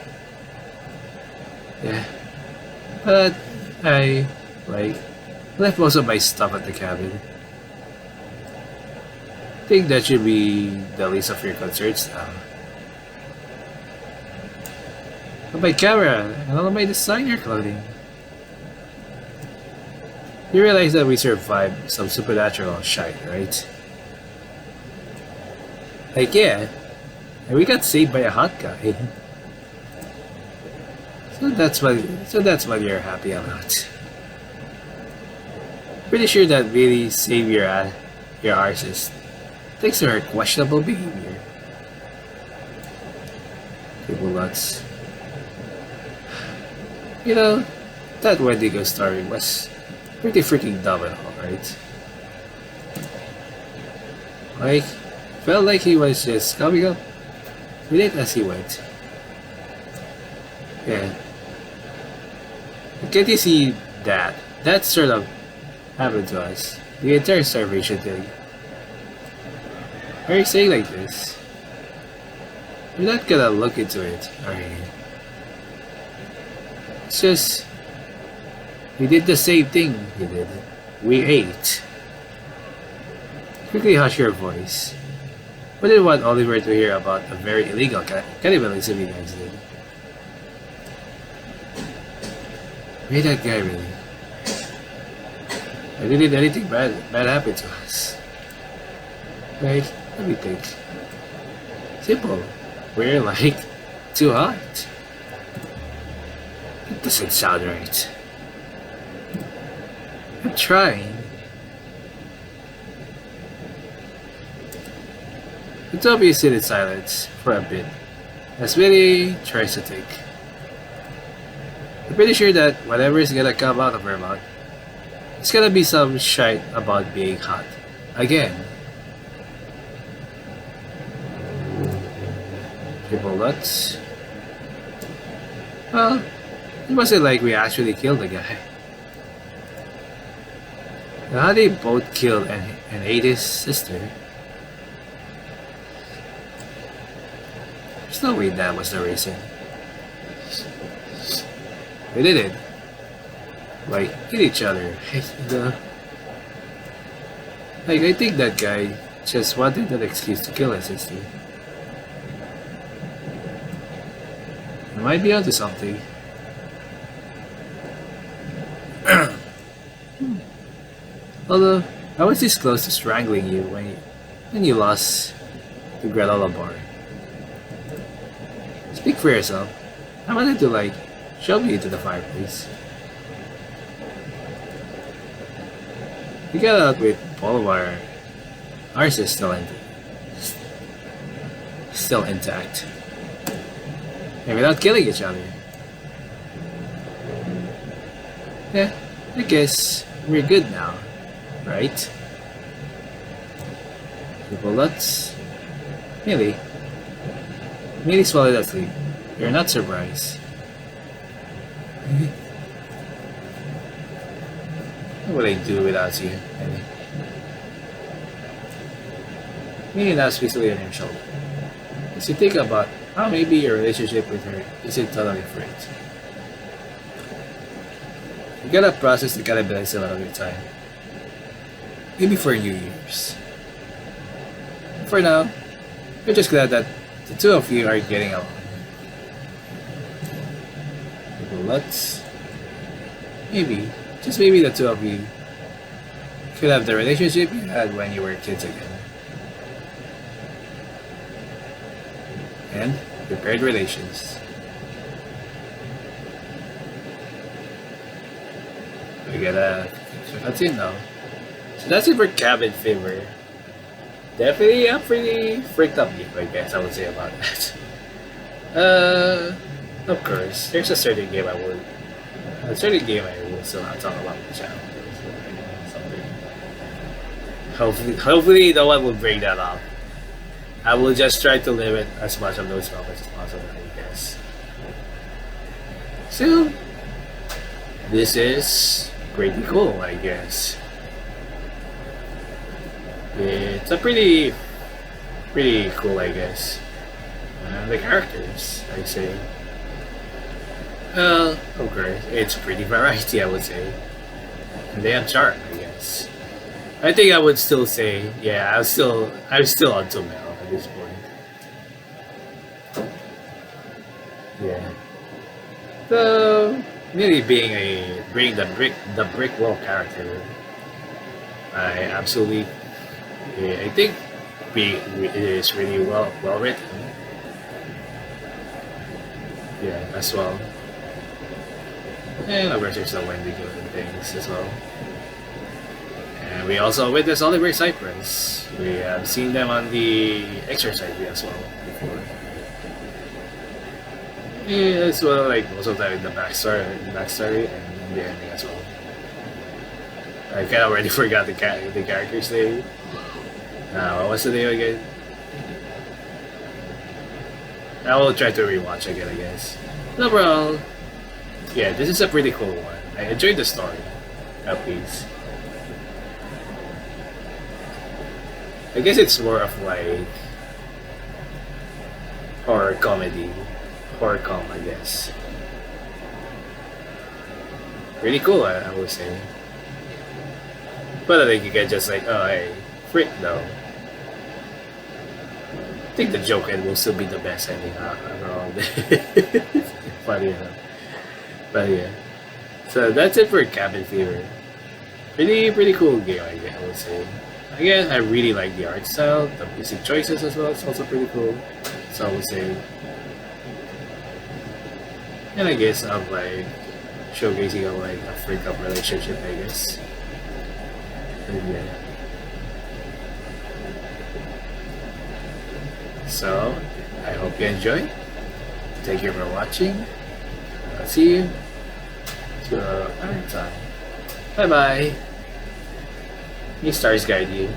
Yeah. But I, left most of my stuff at the cabin. I think that should be the least of your concerns now. But my camera and all of my designer clothing. You realize that we survived some supernatural shite, right? Like, yeah. And we got saved by a hot guy. So that's what you're happy about. Pretty sure that really saved your arses. Thanks to her questionable behavior. People nuts. You know, that Wendigo story was pretty freaking dumb and all, right? Like, felt like he was just coming up with it as he went. Yeah. Can't you see that? That sort of happened to us. The entire starvation thing. Why are you saying like this? You're not gonna look into it, are you? It's just... we did the same thing you did. We ate. Quickly hush your voice. We didn't want Oliver to hear about a very illegal cannibalism you guys did. Made that guy really. I didn't anything bad happen to us. Like, let me think. Simple. We're like too hot. It doesn't sound right. I'm trying. The two of you sit in silence for a bit as Billy tries to think. I'm pretty sure that whatever is gonna come out of her mouth, it's gonna be some shite about being hot. Again. Triple nuts. Well, it wasn't like we actually killed the guy. And how they both killed and ate his sister. There's no way that was the reason. We did it. Like, hit each other. Like, I think that guy just wanted an excuse to kill his sister. I might be onto something. Although, I was this close to strangling you when you lost to Granola Bar. Speak for yourself. I wanted to, like, shove you into the fireplace. You got out with Polywire. Ours is still intact. And without killing each other. Yeah, I guess we're good now, right? Triple nuts. Millie swallowed asleep. You're not surprised. What would I do without you, Millie? Millie now squeezed on your shoulder. As you think about how maybe your relationship with her isn't totally different. You gotta process the cannibalism out of your time. Maybe for New Year's. For now, we're just glad that the two of you are getting along. Let's maybe, just maybe the two of you could have the relationship you had when you were kids again. And repaired relations. We gotta that's it now. So that's it for Cabin Fever. Definitely a pretty freaked up game, I guess I would say about that. Of course, there's a certain game I will still not talk about on the channel. Hopefully no one will bring that up. I will just try to limit as much of those topics as possible, I guess. So, this is pretty cool, I guess. It's a pretty cool, I guess. The characters, I say. Well, of course, it's pretty variety, I would say. And they have charm, I guess. I think I would still say, yeah, I'm still on to Mel at this point. Yeah. So, really being the brick wall character, I absolutely, I think it is really well written. Yeah, as well. And of course there's the Wendigo and things as well. And we also witnessed Oliver Cypress. We have seen them on the Exorcize Me as well before. Yeah, as well, like most of the time in the backstory and the ending as well. I kind of already forgot the character's name. What was the name again? I will try to rewatch again, I guess. Overall, yeah, this is a pretty cool one. I enjoyed the story, at least. I guess it's more of like horror com, I guess. Pretty cool, I would say. But I think you can just like, oh, hey, Frick though. I think the joke end will still be the best ending after all this. Funny enough. But yeah. So that's it for Cabin Fever. Pretty cool game, I would say. Again, I really like the art style, the music choices as well. It's also pretty cool. So I would say. And I guess I'm like showcasing of like a breakup relationship, I guess. And yeah. So I hope you enjoy. Thank you for watching. I'll see you to another time. Bye bye. May stars guide you.